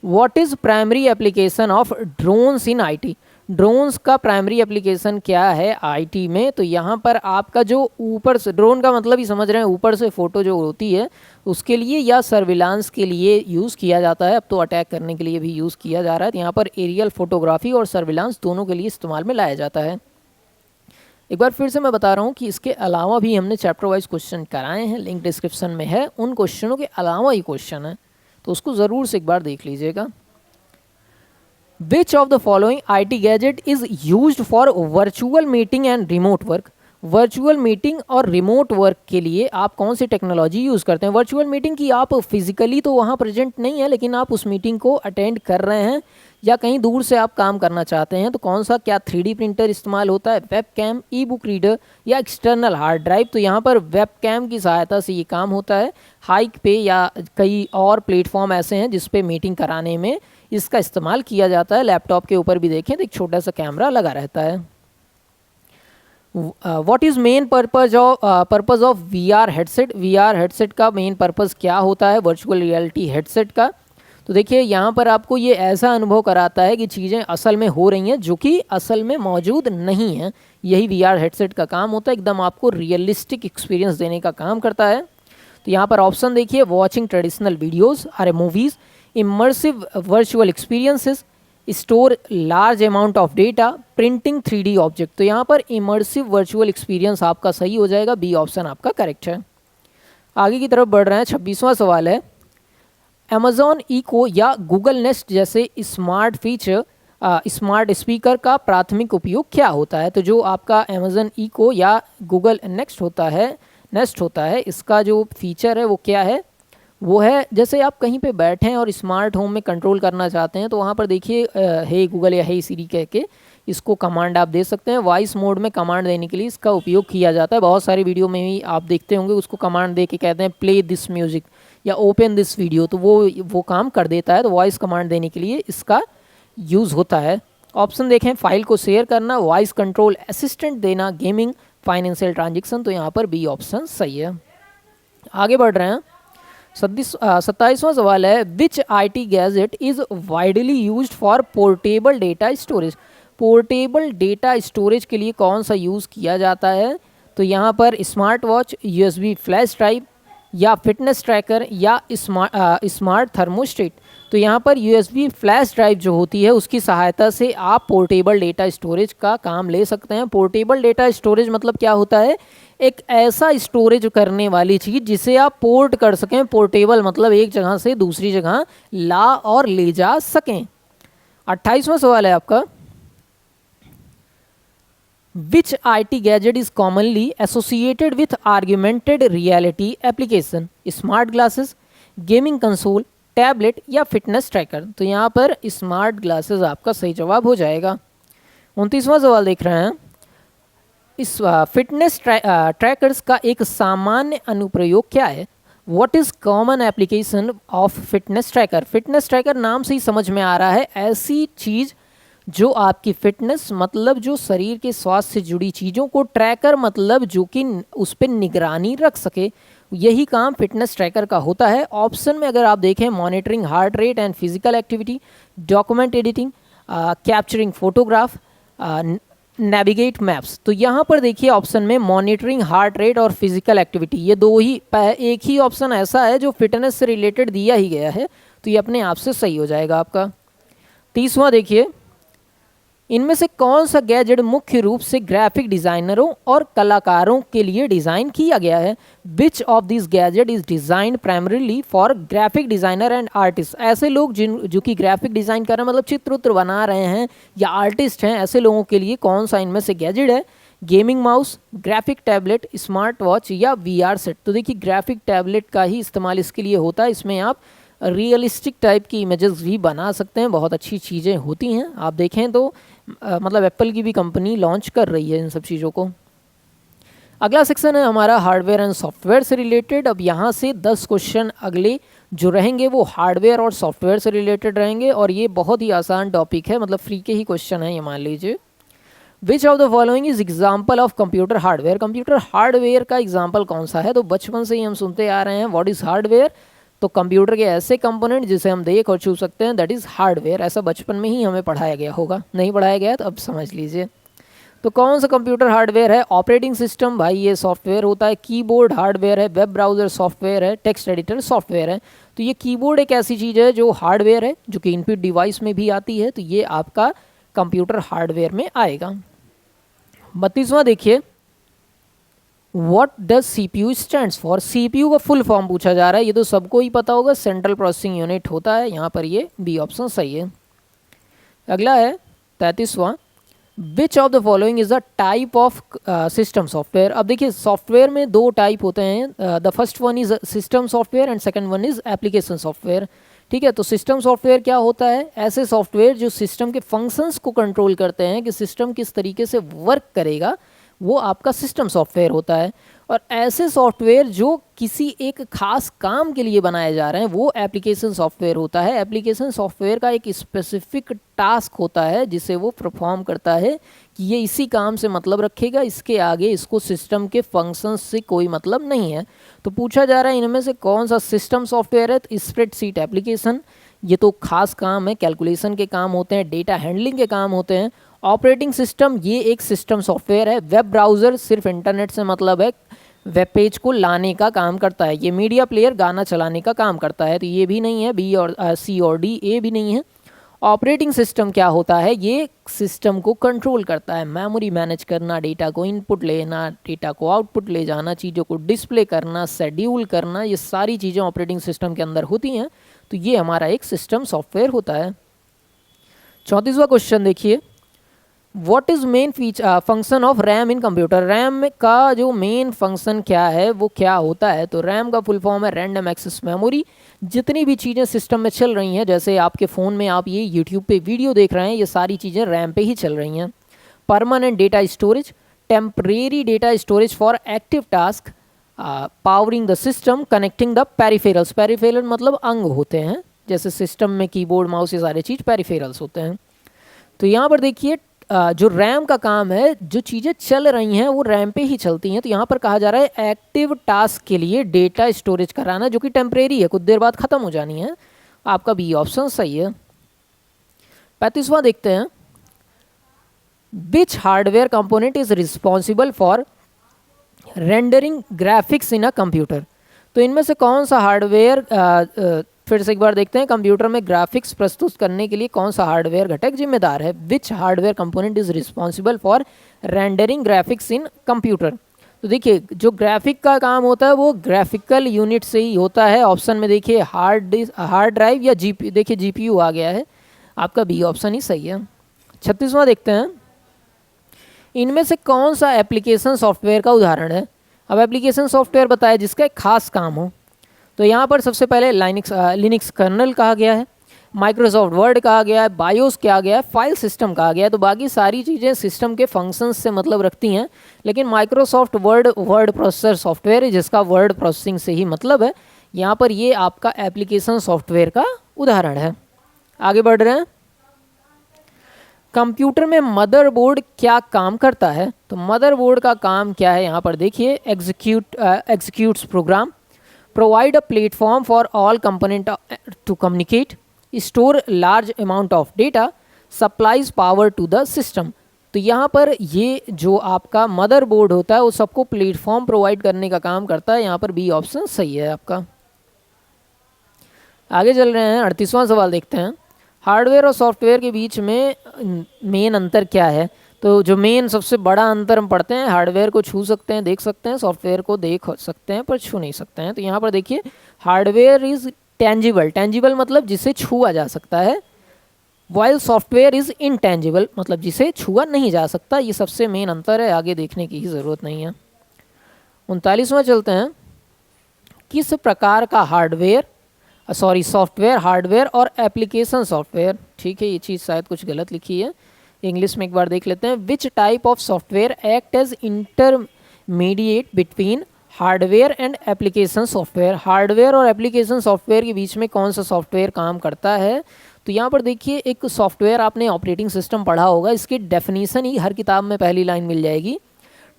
what is primary application of drones in IT. Drones का प्राइमरी एप्लीकेशन क्या है आईटी में। तो यहाँ पर आपका जो ऊपर से, ड्रोन का मतलब ही समझ रहे हैं, ऊपर से फ़ोटो जो होती है उसके लिए या सर्विलांस के लिए यूज़ किया जाता है। अब तो अटैक करने के लिए भी यूज़ किया जा रहा है। तो यहाँ पर एरियल फोटोग्राफी और सर्विलांस दोनों के लिए इस्तेमाल में लाया जाता है। एक बार फिर से मैं बता रहा हूँ कि इसके अलावा भी हमने चैप्टर वाइज क्वेश्चन कराए हैं, लिंक डिस्क्रिप्शन में है। उन क्वेश्चनों के अलावा ही क्वेश्चन है तो उसको ज़रूर से एक बार देख लीजिएगा। विच of the following IT gadget is used for virtual meeting and remote work. Virtual meeting और रिमोट वर्क के लिए आप कौन सी टेक्नोलॉजी यूज़ करते हैं। वर्चुअल मीटिंग की आप फिजिकली तो वहाँ प्रेजेंट नहीं है लेकिन आप उस मीटिंग को अटेंड कर रहे हैं या कहीं दूर से आप काम करना चाहते हैं तो कौन सा, क्या 3D प्रिंटर इस्तेमाल होता है, web cam, e book reader या एक्सटर्नल हार्ड ड्राइव। तो यहाँ पर वेब कैम की सहायता से ये काम होता है। हाइक पे या कई और प्लेटफॉर्म ऐसे हैं जिस पे मीटिंग कराने में इसका इस्तेमाल किया जाता है। लैपटॉप के ऊपर भी देखें तो एक छोटा सा कैमरा लगा रहता है। What is main purpose of VR headset. VR headset का मेन पर्पज़ क्या होता है वर्चुअल रियलिटी हेडसेट का। तो देखिए यहाँ पर आपको ये ऐसा अनुभव कराता है कि चीज़ें असल में हो रही हैं जो कि असल में मौजूद नहीं हैं। यही VR हेडसेट का काम होता है, एकदम आपको रियलिस्टिक एक्सपीरियंस देने का काम करता है। तो यहाँ पर ऑप्शन देखिए, वॉचिंग ट्रेडिशनल वीडियोज़ अरे movies, immersive virtual experiences, store large amount of data, printing 3D object. तो यहाँ पर इमर्सिव वर्चुअल एक्सपीरियंस आपका सही हो जाएगा, बी ऑप्शन आपका करेक्ट है। आगे की तरफ बढ़ रहे हैं। 26वां सवाल है, अमेज़ॉन इको या गूगल नेस्ट जैसे स्मार्ट फीचर स्मार्ट स्पीकर का प्राथमिक उपयोग क्या होता है। तो जो आपका अमेज़ॉन इको या गूगल नेस्ट होता है इसका जो फीचर है वो क्या है। वो है जैसे आप कहीं पे बैठे हैं और स्मार्ट होम में कंट्रोल करना चाहते हैं तो वहाँ पर देखिए हे गूगल या हे सिरी कह के इसको कमांड आप दे सकते हैं। वॉइस मोड में कमांड देने के लिए इसका उपयोग किया जाता है। बहुत सारी वीडियो में भी आप देखते होंगे उसको कमांड दे के कहते हैं प्ले दिस म्यूज़िक या ओपन दिस वीडियो, तो वो काम कर देता है। तो वॉइस कमांड देने के लिए इसका यूज़ होता है। ऑप्शन देखें, फाइल को शेयर करना, वॉइस कंट्रोल असिस्टेंट देना, गेमिंग, फाइनेंशियल ट्रांजेक्शन। तो यहाँ पर बी ऑप्शन सही है। आगे बढ़ रहे हैं। 27वां सवाल है, which IT gadget is widely used for portable data storage. Portable data storage के लिए कौन सा यूज़ किया जाता है। तो यहाँ पर smart watch, USB flash drive या फिटनेस ट्रैकर या स्मार्ट थर्मोस्टेट। तो यहाँ पर USB फ्लैश ड्राइव जो होती है उसकी सहायता से आप पोर्टेबल डेटा स्टोरेज का काम ले सकते हैं। पोर्टेबल डेटा स्टोरेज मतलब क्या होता है, एक ऐसा स्टोरेज करने वाली चीज़ जिसे आप पोर्ट कर सकें। पोर्टेबल मतलब एक जगह से दूसरी जगह ला और ले जा सकें। 28वां सवाल है आपका, विच IT gadget is commonly associated with augmented reality application, smart glasses, gaming console, tablet या फिटनेस ट्रैकर। तो यहाँ पर स्मार्ट ग्लासेस आपका सही जवाब हो जाएगा। 29वां सवाल देख रहे हैं, इस फिटनेस ट्रैकर्स का एक सामान्य अनुप्रयोग क्या है? What is common application of fitness tracker? Fitness tracker नाम से ही समझ में आ रहा है ऐसी चीज़ जो आपकी फिटनेस मतलब जो शरीर के स्वास्थ्य से जुड़ी चीज़ों को, ट्रैकर मतलब जो कि उस पर निगरानी रख सके, यही काम फिटनेस ट्रैकर का होता है। ऑप्शन में अगर आप देखें, monitoring heart rate and physical activity, document editing, capturing photograph, navigate maps. तो यहाँ पर देखिए ऑप्शन में मॉनिटरिंग हार्ट रेट और फिजिकल एक्टिविटी, ये दो ही, एक ही ऑप्शन ऐसा है जो फिटनेस से रिलेटेड दिया ही गया है, तो ये अपने आप से सही हो जाएगा आपका। 30वां देखिए, इनमें से कौन सा गैजेट मुख्य रूप से ग्राफिक डिज़ाइनरों और कलाकारों के लिए डिज़ाइन किया गया है? Which of this gadget is design primarily for graphic designer and artist? ऐसे लोग जो कि ग्राफिक डिज़ाइन कर रहे हैं, मतलब चित्र उत्र बना रहे हैं या आर्टिस्ट हैं, ऐसे लोगों के लिए कौन सा इनमें से गैजेट है? Gaming mouse, graphic tablet, smart watch या VR सेट? तो देखिए ग्राफिक टैबलेट का ही इस्तेमाल इसके लिए होता है। इसमें आप रियलिस्टिक टाइप की इमेजेस भी बना सकते हैं, बहुत अच्छी चीज़ें होती हैं। आप देखें तो मतलब एप्पल की भी कंपनी लॉन्च कर रही है इन सब चीज़ों को। अगला सेक्शन है हमारा हार्डवेयर एंड सॉफ्टवेयर से रिलेटेड। अब यहाँ से 10 क्वेश्चन अगले जो रहेंगे वो हार्डवेयर और सॉफ्टवेयर से रिलेटेड रहेंगे, और ये बहुत ही आसान टॉपिक है, मतलब फ्री के ही क्वेश्चन है ये, मान लीजिए। विच of the following is example of computer hardware? Computer hardware का एग्जाम्पल कौन सा है? तो बचपन से ही हम सुनते आ रहे हैं व्हाट इज़ हार्डवेयर, तो कंप्यूटर के ऐसे कंपोनेंट जिसे हम देख और छू सकते हैं, दैट इज़ हार्डवेयर। ऐसा बचपन में ही हमें पढ़ाया गया होगा, नहीं पढ़ाया गया तो अब समझ लीजिए। तो कौन सा कंप्यूटर हार्डवेयर है? ऑपरेटिंग सिस्टम भाई ये सॉफ्टवेयर होता है, कीबोर्ड हार्डवेयर है, वेब ब्राउज़र सॉफ्टवेयर है, टेक्स्ट एडिटर सॉफ्टवेयर है। तो ये कीबोर्ड एक ऐसी चीज़ है जो हार्डवेयर है, जो कि इनपुट डिवाइस में भी आती है, तो ये आपका कंप्यूटर हार्डवेयर में आएगा। 32वां देखिए, What does CPU stands for? CPU का फुल फॉर्म पूछा जा रहा है, ये तो सबको ही पता होगा, सेंट्रल प्रोसेसिंग यूनिट होता है। यहाँ पर ये बी ऑप्शन सही है। अगला है 33वां, which of the following is the type of system software? अब देखिए सॉफ्टवेयर में दो टाइप होते हैं, the first one is system software and second one is application software. ठीक है, तो सिस्टम सॉफ्टवेयर क्या होता है? ऐसे सॉफ्टवेयर जो सिस्टम के फंक्शंस को कंट्रोल करते हैं कि सिस्टम किस तरीके से वर्क करेगा, वो आपका सिस्टम सॉफ्टवेयर होता है। और ऐसे सॉफ्टवेयर जो किसी एक खास काम के लिए बनाए जा रहे हैं, वो एप्लीकेशन सॉफ्टवेयर होता है। एप्लीकेशन सॉफ्टवेयर का एक स्पेसिफिक टास्क होता है जिसे वो परफॉर्म करता है कि ये इसी काम से मतलब रखेगा, इसके आगे इसको सिस्टम के फंक्शंस से कोई मतलब नहीं है। तो पूछा जा रहा है इनमें से कौन सा सिस्टम सॉफ्टवेयर है? तो स्प्रेडशीट एप्लीकेशन, ये तो खास काम है, कैलकुलेशन के काम होते हैं, डेटा हैंडलिंग के काम होते हैं। ऑपरेटिंग सिस्टम ये एक सिस्टम सॉफ्टवेयर है। वेब ब्राउज़र सिर्फ इंटरनेट से मतलब है, वेब पेज को लाने का काम करता है। ये मीडिया प्लेयर गाना चलाने का काम करता है, तो ये भी नहीं है, बी और सी और डी, ए भी नहीं है। ऑपरेटिंग सिस्टम क्या होता है? ये सिस्टम को कंट्रोल करता है, मेमोरी मैनेज करना, डेटा को इनपुट लेना, डेटा को आउटपुट ले जाना, चीज़ों को डिस्प्ले करना, शेड्यूल करना, ये सारी चीज़ें ऑपरेटिंग सिस्टम के अंदर होती हैं। तो ये हमारा एक सिस्टम सॉफ्टवेयर होता है। 34वां क्वेश्चन देखिए, what is main function of RAM in computer? RAM का जो मेन फंक्शन क्या है वो क्या होता है? तो रैम का फुल फॉर्म है रैंडम एक्सेस मेमोरी। जितनी भी चीज़ें सिस्टम में चल रही हैं, जैसे आपके फ़ोन में आप ये यूट्यूब पे वीडियो देख रहे हैं, ये सारी चीज़ें रैम पे ही चल रही हैं। Permanent data storage, temporary data storage for active task, powering the system, connecting the peripherals. Peripheral मतलब अंग होते हैं, जैसे सिस्टम में कीबोर्ड माउस ये सारे चीज़ पेरिफेरल्स होते हैं। तो यहाँ पर देखिए जो रैम का काम है, जो चीज़ें चल रही हैं वो रैम पे ही चलती हैं। तो यहाँ पर कहा जा रहा है एक्टिव टास्क के लिए डेटा स्टोरेज कराना, जो कि टेम्परेरी है, कुछ देर बाद ख़त्म हो जानी है। आपका बी ऑप्शन सही है। 35वां देखते हैं, which hardware component is responsible for rendering graphics in a computer? तो इनमें से कौन सा हार्डवेयर फिर से एक बार देखते हैं, कंप्यूटर में ग्राफिक्स प्रस्तुत करने के लिए कौन सा हार्डवेयर घटक जिम्मेदार है? Which hardware component is responsible for rendering graphics in computer? तो देखिए जो ग्राफिक का काम होता है वो ग्राफिकल यूनिट से ही होता है। ऑप्शन में देखिए हार्ड ड्राइव या जीपी, देखिए जीपीयू आ गया है, आपका बी ऑप्शन ही सही है। 36वां देखते हैं, इनमें से कौन सा एप्लीकेशन सॉफ्टवेयर का उदाहरण है? अब एप्लीकेशन सॉफ्टवेयर बताया जिसका एक खास काम हो, तो यहाँ पर सबसे पहले लिनक्स कर्नल कहा गया है, माइक्रोसॉफ्ट वर्ड कहा गया है, बायोस कहा गया है, फाइल सिस्टम कहा गया है। तो बाकी सारी चीज़ें सिस्टम के फंक्शंस से मतलब रखती हैं, लेकिन माइक्रोसॉफ्ट वर्ड प्रोसेसर सॉफ्टवेयर है जिसका वर्ड प्रोसेसिंग से ही मतलब है। यहाँ पर ये आपका एप्लीकेशन सॉफ्टवेयर का उदाहरण है। आगे बढ़ रहे हैं, कंप्यूटर में मदरबोर्ड क्या काम करता है? तो मदरबोर्ड का काम क्या है? यहाँ पर देखिए, executes program, provide a platform for all component to communicate, store large amount of data, supplies power to the system. तो यहाँ पर ये जो आपका मदरबोर्ड होता है वो सबको प्लेटफॉर्म प्रोवाइड करने का काम करता है। यहाँ पर बी ऑप्शन सही है आपका। आगे चल रहे हैं, 38वां सवाल देखते हैं, हार्डवेयर और सॉफ्टवेयर के बीच में मेन अंतर क्या है? तो जो मेन सबसे बड़ा अंतर हम पढ़ते हैं, हार्डवेयर को छू सकते हैं, देख सकते हैं, सॉफ्टवेयर को देख सकते हैं पर छू नहीं सकते हैं। तो यहाँ पर देखिए, हार्डवेयर इज़ टेंजिबल, टेंजिबल मतलब जिसे छुआ जा सकता है, वाइल सॉफ्टवेयर इज़ इनटेंजिबल मतलब जिसे छुआ नहीं जा सकता। ये सबसे मेन अंतर है, आगे देखने की ही ज़रूरत नहीं है। 39वां चलते हैं, किस प्रकार का सॉफ्टवेयर, हार्डवेयर और एप्लीकेशन सॉफ्टवेयर, ठीक है ये चीज़ शायद कुछ गलत लिखी है, इंग्लिश में एक बार देख लेते हैं। Which type of software act as intermediate between hardware and application software? Hardware और एप्लीकेशन सॉफ्टवेयर के बीच में कौन सा सॉफ्टवेयर काम करता है? तो यहाँ पर देखिए, एक सॉफ्टवेयर आपने ऑपरेटिंग सिस्टम पढ़ा होगा, इसकी डेफिनेशन ही हर किताब में पहली लाइन मिल जाएगी,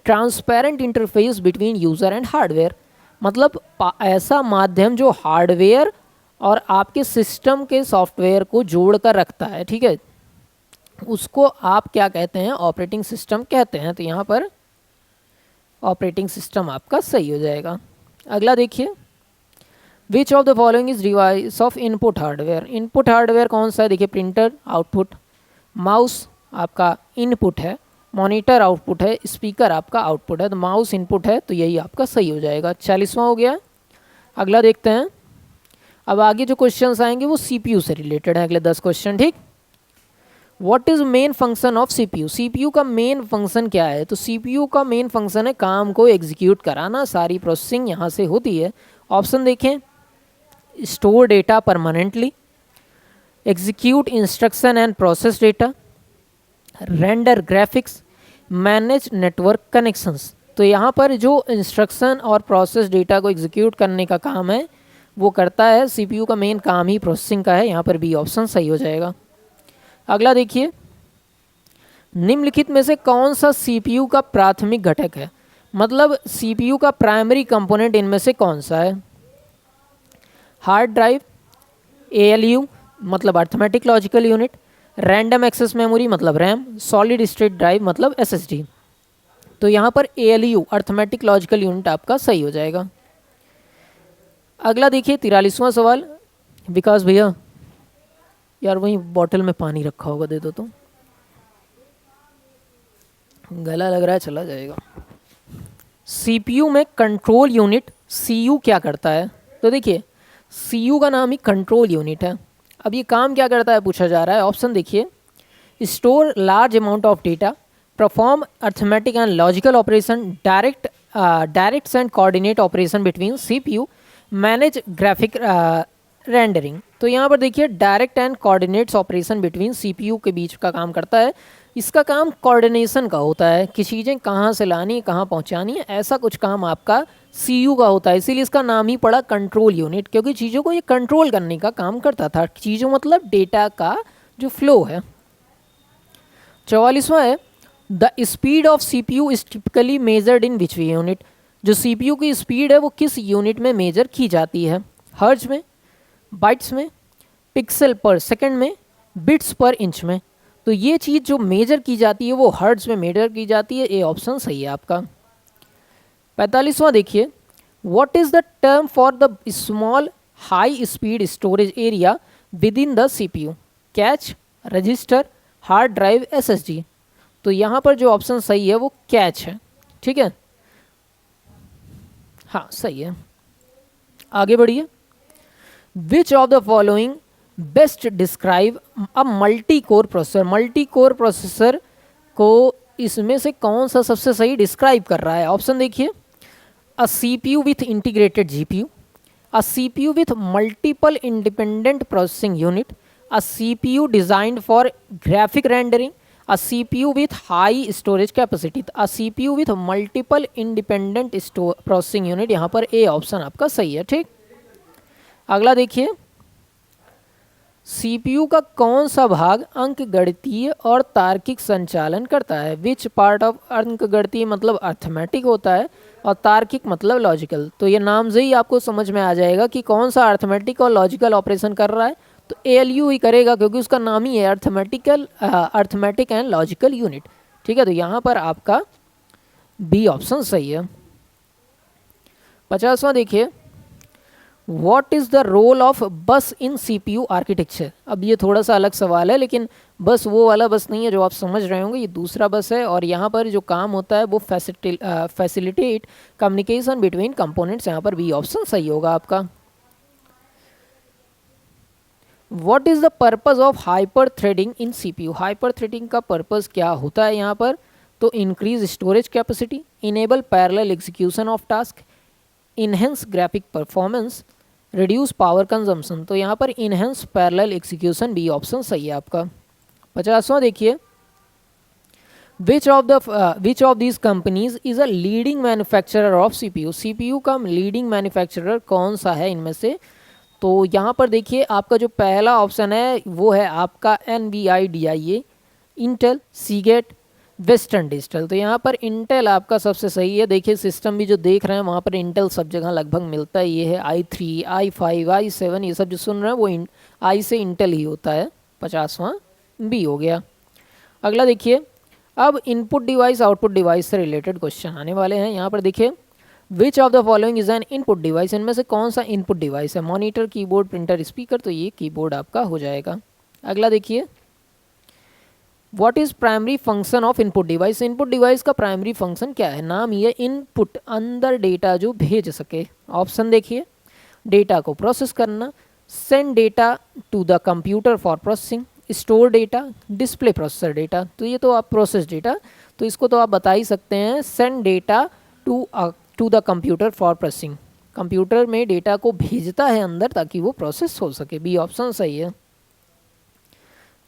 transparent interface between user and hardware, मतलब ऐसा माध्यम जो हार्डवेयर और आपके सिस्टम के सॉफ्टवेयर को जोड़ कर रखता है, ठीक है, उसको आप क्या कहते हैं? ऑपरेटिंग सिस्टम कहते हैं। तो यहाँ पर ऑपरेटिंग सिस्टम आपका सही हो जाएगा। अगला देखिए, which of the following is device of input hardware? Input hardware कौन सा है? देखिए, प्रिंटर आउटपुट, माउस आपका इनपुट है, मॉनिटर आउटपुट है, स्पीकर आपका आउटपुट है। तो माउस इनपुट है, तो यही आपका सही हो जाएगा। 40वां हो गया। अगला देखते हैं, अब आगे जो क्वेश्चंस आएंगे वो सीपीयू से रिलेटेड हैं, अगले 10 क्वेश्चन, ठीक। What is main function of CPU? CPU का मेन फंक्शन क्या है? तो सीपीयू का मेन फंक्शन है काम को एग्जीक्यूट कराना, सारी प्रोसेसिंग यहाँ से होती है। ऑप्शन देखें, store data permanently, execute instruction and process data, render graphics, manage network connections. तो यहाँ पर जो इंस्ट्रक्शन और प्रोसेस डेटा को एग्जीक्यूट करने का काम है वो करता है सीपीयू का मेन काम ही प्रोसेसिंग का है। यहाँ पर बी ऑप्शन सही हो जाएगा। अगला देखिए, निम्नलिखित में से कौन सा सीपीयू का प्राथमिक घटक है? मतलब सीपीयू का प्राइमरी कंपोनेंट इनमें से कौन सा है? हार्ड ड्राइव, एएलयू मतलब arithmetic logical unit, random access memory मतलब रैम, सॉलिड स्टेट ड्राइव मतलब एसएसडी। तो यहाँ पर एएलयू अर्थमेटिक लॉजिकल यूनिट आपका सही हो जाएगा। अगला देखिए, 43वां सवाल, विकास भैया यार वहीं बॉटल में पानी रखा होगा, दे दो तो, गला लग रहा है, चला जाएगा। सीपीयू में कंट्रोल यूनिट सीयू क्या करता है? तो देखिए, सीयू का नाम ही कंट्रोल यूनिट है। अब ये काम क्या करता है पूछा जा रहा है। ऑप्शन देखिए, store large amount of data, perform arithmetic and logical operation, direct and coordinate operation between CPU, manage graphic rendering. तो यहाँ पर देखिए, direct and coordinates operation between CPU के बीच का काम करता है। इसका काम कोऑर्डिनेशन का होता है कि चीज़ें कहाँ से लानी, कहाँ पहुँचानी है, ऐसा कुछ काम आपका सीयू का होता है। इसीलिए इसका नाम ही पड़ा कंट्रोल यूनिट, क्योंकि चीज़ों को ये कंट्रोल करने का काम करता था। चीज़ों मतलब डेटा का जो फ्लो है। 44वां है, the speed of CPU is typically measured in which unit? जो सीपीयू की स्पीड है वो किस यूनिट में मेजर की जाती है? हर्ट्ज में, बाइट्स में, पिक्सल पर सेकंड में, बिट्स पर इंच में। तो ये चीज़ जो मेजर की जाती है वो हर्ट्ज में मेजर की जाती है। ए ऑप्शन सही है आपका। 45वां देखिए, what is the term for the small high speed storage area with in the CPU, catch, register, hard drive, SSD। तो यहाँ पर जो ऑप्शन सही है वो कैच है, ठीक है, हाँ सही है। आगे बढ़िए। विच of the following best describe a multi core processor, multi core processor को इसमें से कौन सा सबसे सही डिस्क्राइब कर रहा है? ऑप्शन देखिए, अ CPU with integrated GPU, a CPU with multiple independent processing unit, a CPU designed for graphic rendering, a CPU with high storage capacity, a CPU with multiple independent processing unit। यहाँ पर A option आपका सही है, ठीक। अगला देखिए, CPU का कौन सा भाग अंकगणितीय और तार्किक संचालन करता है? विच पार्ट ऑफ अंकगणितीय मतलब अर्थमेटिक होता है और तार्किक मतलब लॉजिकल। तो ये नाम से ही आपको समझ में आ जाएगा कि कौन सा अर्थमेटिक और लॉजिकल ऑपरेशन कर रहा है। तो ALU ही करेगा क्योंकि उसका नाम ही है अर्थमेटिक एंड लॉजिकल यूनिट, ठीक है। तो यहाँ पर आपका बी ऑप्शन सही है। 50वां देखिए, What is the role of बस इन CPU आर्किटेक्चर? अब ये थोड़ा सा अलग सवाल है, लेकिन बस वो वाला बस नहीं है जो आप समझ रहे होंगे, ये दूसरा बस है। और यहाँ पर जो काम होता है वो फैसिलिटेट कम्युनिकेशन बिटवीन कंपोनेंट्स। यहाँ पर बी ऑप्शन सही होगा आपका। What is the purpose of hyper threading in CPU? Hyper threading का पर्पस क्या होता है यहाँ पर? तो increase storage capacity, enable parallel execution of task, enhance graphic performance, reduce power consumption. तो यहाँ पर enhance parallel execution, B option सही है आपका। 50वां देखिए, which of this companies is a leading manufacturer of CPU? CPU का लीडिंग मैन्युफैक्चरर कौन सा है इनमें से? तो यहाँ पर देखिए, आपका जो पहला ऑप्शन है वो है आपका NVIDIA, Intel, Seagate, western digital. तो यहाँ पर इंटेल आपका सबसे सही है। देखिए सिस्टम भी जो देख रहे हैं वहाँ पर इंटेल सब जगह लगभग मिलता है। ये है i3, i5, i7, ये सब जो सुन रहे हैं वो आई से इंटेल ही होता है। 50वां बी हो गया। अगला देखिए, अब इनपुट डिवाइस आउटपुट डिवाइस से रिलेटेड क्वेश्चन आने वाले हैं। यहाँ पर देखिए, which of the following is N input device? इनमें से कौन सा इनपुट डिवाइस है? Monitor, keyboard, printer, speaker. तो ये कीबोर्ड आपका हो जाएगा। अगला देखिए, what is primary function of input device? Input device का प्राइमरी फंक्शन क्या है? नाम ये इनपुट, अंदर डेटा जो भेज सके। ऑप्शन देखिए, डेटा को प्रोसेस करना, send data to the computer for processing, store data, display processor data. तो ये तो आप प्रोसेस डेटा, तो इसको तो आप बता ही सकते हैं, send data to the computer for processing. Computer में डेटा को भेजता है अंदर ताकि वो प्रोसेस हो सके। बी ऑप्शन सही है।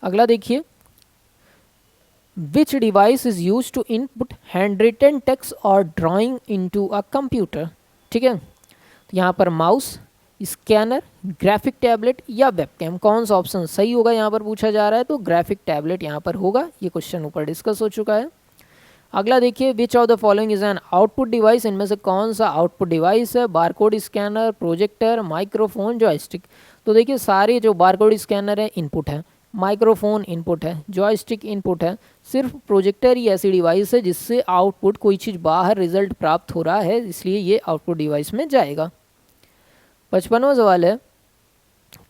अगला देखिए, which device is use to input hand written text और ड्राइंग इनटू अ कंप्यूटर? ठीक है, तो यहाँ पर माउस, स्कैनर, ग्राफिक टैबलेट या वेबकैम, कौन सा ऑप्शन सही होगा यहाँ पर पूछा जा रहा है। तो ग्राफिक टैबलेट यहाँ पर होगा। ये क्वेश्चन ऊपर डिस्कस हो चुका है। अगला देखिए, which of the following is an output device? इनमें से कौन सा आउटपुट डिवाइस है? Barcode scanner, projector, microphone, joystick. तो देखिए सारे जो बारकोड स्कैनर है इनपुट है, माइक्रोफोन इनपुट है, जॉयस्टिक इनपुट है। सिर्फ प्रोजेक्टर ही ऐसी डिवाइस है जिससे आउटपुट, कोई चीज़ बाहर रिजल्ट प्राप्त हो रहा है, इसलिए ये आउटपुट डिवाइस में जाएगा। 55वां सवाल है,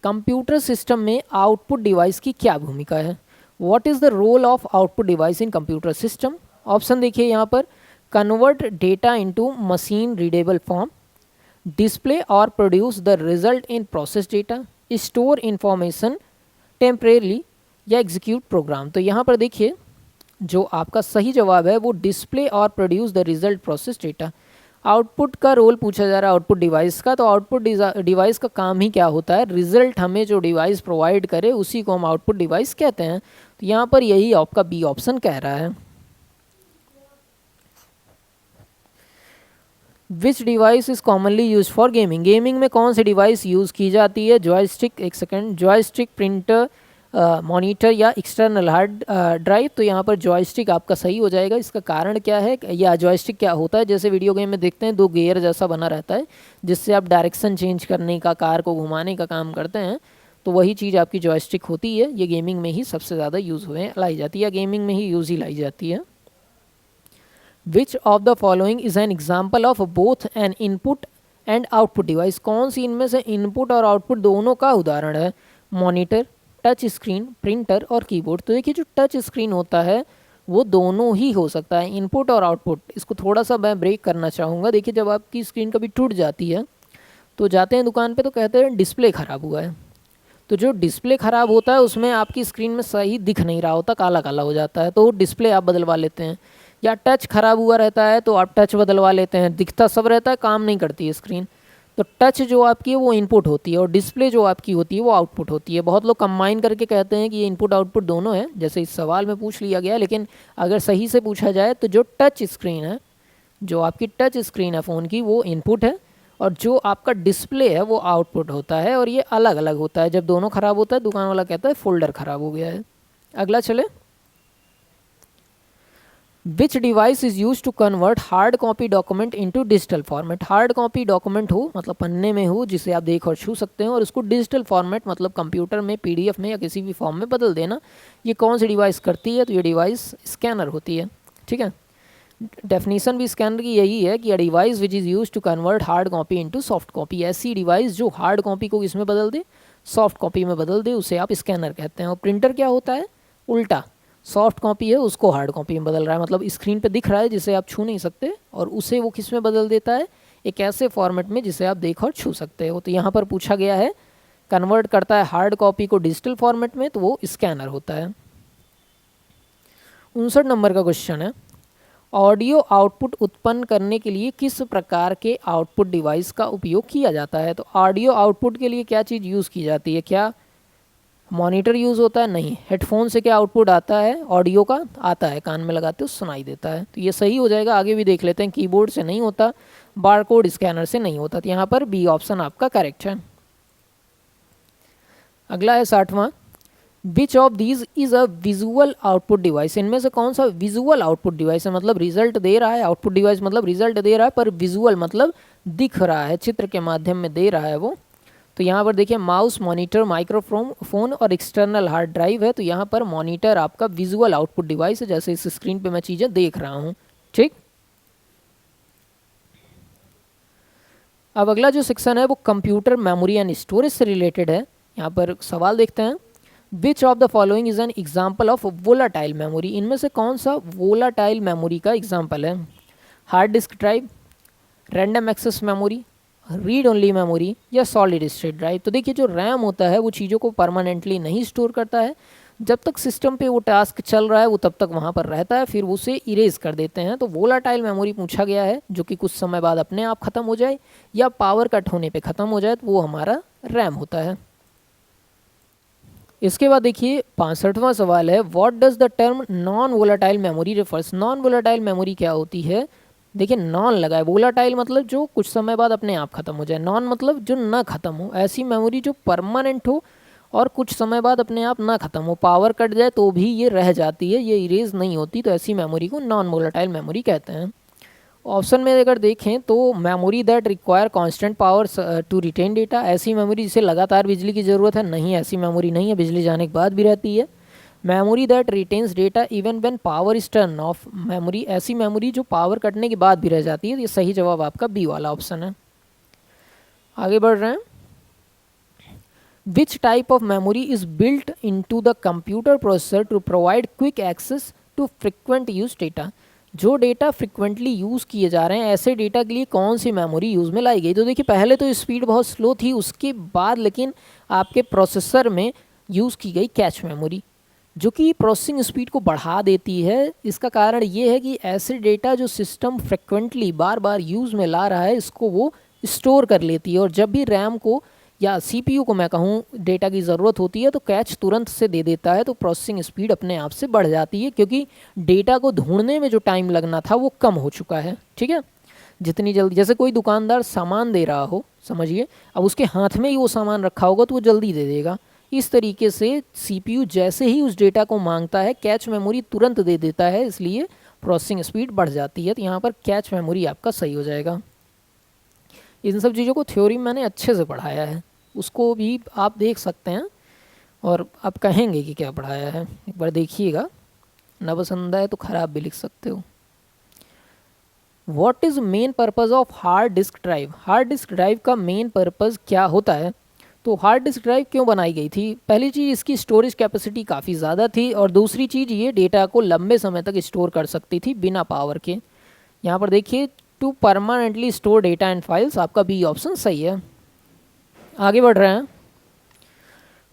कंप्यूटर सिस्टम में आउटपुट डिवाइस की क्या भूमिका है? What is the role of output device in computer system? Option देखिए यहाँ पर, convert data into machine readable form, display और produce the result in process data, store information temporarily या एग्जीक्यूट प्रोग्राम। तो यहाँ पर देखिए जो आपका सही जवाब है वो डिस्प्ले और produce the result process data. Output का रोल पूछा जा रहा है आउटपुट डिवाइस का, तो आउटपुट डिवाइस का काम ही क्या होता है? रिजल्ट हमें जो डिवाइस प्रोवाइड करे उसी को हम आउटपुट डिवाइस कहते हैं। तो यहाँ पर यही आपका बी ऑप्शन कह रहा है। विच device is commonly use for gaming? Gaming में कौन सी डिवाइस यूज़ की जाती है? जॉयस्टिक, एक सेकेंड, जॉयस्टिक, प्रिंटर, मॉनिटर या एक्सटर्नल हार्ड ड्राइव। तो यहाँ पर जॉयस्टिक आपका सही हो जाएगा। इसका कारण क्या है, या जॉयस्टिक क्या होता है? जैसे वीडियो गेम में देखते हैं 2 गियर जैसा बना रहता है जिससे आप डायरेक्शन चेंज करने का, कार को घुमाने का काम करते हैं, तो वही चीज़ आपकी जॉयस्टिक होती है। ये गेमिंग में ही सबसे ज़्यादा यूज़ लाई जाती है, या गेमिंग में ही यूज़ ही लाई जाती है। Which of the following is an example of both N input and output device, कौन सी इनमें से इनपुट और आउटपुट दोनों का उदाहरण है? मॉनिटर, टच स्क्रीन, प्रिंटर और कीबोर्ड। तो देखिए जो टच स्क्रीन होता है वो दोनों ही हो सकता है, इनपुट और आउटपुट। इसको थोड़ा सा मैं ब्रेक करना चाहूँगा। देखिए जब आपकी स्क्रीन कभी टूट जाती है तो जाते हैं दुकान पे तो कहते हैं डिस्प्ले ख़राब हुआ है। तो जो डिस्प्ले ख़राब होता है उसमें आपकी स्क्रीन में सही दिख नहीं रहा होता, काला काला हो जाता है, तो डिस्प्ले आप बदलवा लेते हैं। या टच ख़राब हुआ रहता है तो आप टच बदलवा लेते हैं, दिखता सब रहता है, काम नहीं करती है स्क्रीन। तो टच जो आपकी है वो इनपुट होती है और डिस्प्ले जो आपकी होती है वो आउटपुट होती है। बहुत लोग कंबाइन करके कहते हैं कि ये इनपुट आउटपुट दोनों है, जैसे इस सवाल में पूछ लिया गया है। लेकिन अगर सही से पूछा जाए तो जो टच स्क्रीन है, जो आपकी टच स्क्रीन है फ़ोन की, वो इनपुट है और जो आपका डिस्प्ले है वो आउटपुट होता है। और ये अलग अलग होता है। जब दोनों ख़राब होता है दुकान वाला कहता है फोल्डर ख़राब हो गया है। अगला चले, which device is use to convert hard copy document into digital format. Hard copy document हो मतलब पन्ने में हो जिसे आप देख और छू सकते हैं, और उसको डिजिटल फॉर्मेट मतलब कंप्यूटर में, पीडीएफ में या किसी भी फॉर्म में बदल देना, ये कौन सी डिवाइस करती है? तो ये डिवाइस स्कैनर होती है। ठीक है, डेफिनेशन भी स्कैनर की यही है कि a device which is use to convert hard copy into soft copy. ऐसी डिवाइस जो हार्ड कॉपी को किसमें बदल दे? सॉफ्ट कॉपी में बदल दे, उसे आप स्कैनर कहते हैं। और प्रिंटर क्या होता है? उल्टा, सॉफ्ट कॉपी है उसको हार्ड कॉपी में बदल रहा है, मतलब स्क्रीन पे दिख रहा है जिसे आप छू नहीं सकते, और उसे वो किस में बदल देता है? एक ऐसे फॉर्मेट में जिसे आप देख और छू सकते हो। तो यहाँ पर पूछा गया है कन्वर्ट करता है हार्ड कॉपी को डिजिटल फॉर्मेट में, तो वो स्कैनर होता है। 59 नंबर का क्वेश्चन है, ऑडियो आउटपुट उत्पन्न करने के लिए किस प्रकार के आउटपुट डिवाइस का उपयोग किया जाता है? तो ऑडियो आउटपुट के लिए क्या चीज़ यूज़ की जाती है? क्या मॉनिटर यूज़ होता है? नहीं। हेडफोन से क्या आउटपुट आता है? ऑडियो का आता है, कान में लगाते हो सुनाई देता है। तो ये सही हो जाएगा। आगे भी देख लेते हैं, कीबोर्ड से नहीं होता, बारकोड स्कैनर से नहीं होता। तो यहाँ पर बी ऑप्शन आपका करेक्ट है। अगला है 60वां, which of these is a visual output device. इनमें से कौन सा विजुअल आउटपुट डिवाइस है? मतलब रिजल्ट दे रहा है, आउटपुट डिवाइस मतलब रिजल्ट दे रहा है, पर विजुअल मतलब दिख रहा है, चित्र के माध्यम में दे रहा है वो। तो यहाँ पर देखिए माउस, मॉनिटर, माइक्रोफोन और एक्सटर्नल हार्ड ड्राइव है। तो यहाँ पर मॉनिटर आपका विजुअल आउटपुट डिवाइस है, जैसे इस स्क्रीन पे मैं चीज़ें देख रहा हूँ। ठीक, अब अगला जो सेक्शन है वो कंप्यूटर मेमोरी एंड स्टोरेज से रिलेटेड है। यहाँ पर सवाल देखते हैं, which of the following is an example of volatile memory. इनमें से कौन सा वोलाटाइल मेमोरी का एग्जाम्पल है? Hard disk drive, random access memory, read only memory या सॉलिड स्टेट ड्राइव। तो देखिए जो रैम होता है वो चीज़ों को परमानेंटली नहीं स्टोर करता है, जब तक सिस्टम पे वो टास्क चल रहा है वो तब तक वहाँ पर रहता है, फिर उसे इरेज कर देते हैं। तो वोलाटाइल मेमोरी पूछा गया है जो कि कुछ समय बाद अपने आप ख़त्म हो जाए या पावर कट होने पे ख़त्म हो जाए, तो वो हमारा रैम होता है। इसके बाद देखिए 65वां सवाल है, what does the term non volatile memory refers. Non volatile memory क्या होती है? देखिए नॉन लगा है, वोलाटाइल मतलब जो कुछ समय बाद अपने आप ख़त्म हो जाए, नॉन मतलब जो ना ख़त्म हो। ऐसी मेमोरी जो परमानेंट हो और कुछ समय बाद अपने आप ना ख़त्म हो, पावर कट जाए तो भी ये रह जाती है, ये इरेज नहीं होती, तो ऐसी मेमोरी को नॉन वोलाटाइल मेमोरी कहते हैं। ऑप्शन में अगर देखें तो memory that require constant power to retain data, ऐसी मेमोरी जिसे लगातार बिजली की ज़रूरत है, नहीं ऐसी मेमोरी नहीं है, बिजली जाने के बाद भी रहती है। Memory that retains data even when power is turn off, memory ऐसी मेमोरी जो पावर कटने के बाद भी रह जाती है। ये सही जवाब आपका बी वाला ऑप्शन है। आगे बढ़ रहे हैं, which type of memory is built into the computer processor to provide quick access to frequent use data. जो डेटा फ्रिक्वेंटली यूज़ किए जा रहे हैं ऐसे डेटा के लिए कौन सी मेमोरी यूज़ में लाई गई? तो देखिए पहले तो स्पीड बहुत स्लो थी, उसके बाद लेकिन आपके प्रोसेसर में यूज़ की गई कैच मेमोरी जो कि प्रोसेसिंग स्पीड को बढ़ा देती है। इसका कारण ये है कि ऐसे डेटा जो सिस्टम फ्रिक्वेंटली बार बार यूज़ में ला रहा है इसको वो स्टोर कर लेती है, और जब भी रैम को या सीपीयू को मैं कहूँ डेटा की ज़रूरत होती है तो कैच तुरंत से दे देता है, तो प्रोसेसिंग स्पीड अपने आप से बढ़ जाती है, क्योंकि डेटा को ढूंढने में जो टाइम लगना था वो कम हो चुका है। ठीक है, जितनी जल्दी, जैसे कोई दुकानदार सामान दे रहा हो, समझिए अब उसके हाथ में ही वो सामान रखा होगा तो वो जल्दी दे देगा। इस तरीके से सीपीयू जैसे ही उस डेटा को मांगता है कैच मेमोरी तुरंत दे देता है, इसलिए प्रोसेसिंग स्पीड बढ़ जाती है। तो यहाँ पर कैच मेमोरी आपका सही हो जाएगा। इन सब चीज़ों को थ्योरी में मैंने अच्छे से पढ़ाया है, उसको भी आप देख सकते हैं और आप कहेंगे कि क्या पढ़ाया है, एक बार देखिएगा। ना पसंद आए तो ख़राब भी लिख सकते हो। What is main purpose of hard disk drive? Hard disk drive का मेन पर्पज़ क्या होता है? तो हार्ड डिस्क ड्राइव क्यों बनाई गई थी? पहली चीज़, इसकी स्टोरेज कैपेसिटी काफ़ी ज़्यादा थी, और दूसरी चीज़ ये डेटा को लंबे समय तक स्टोर कर सकती थी बिना पावर के। यहाँ पर देखिए, to permanently store data and files, आपका बी ऑप्शन सही है। आगे बढ़ रहे हैं।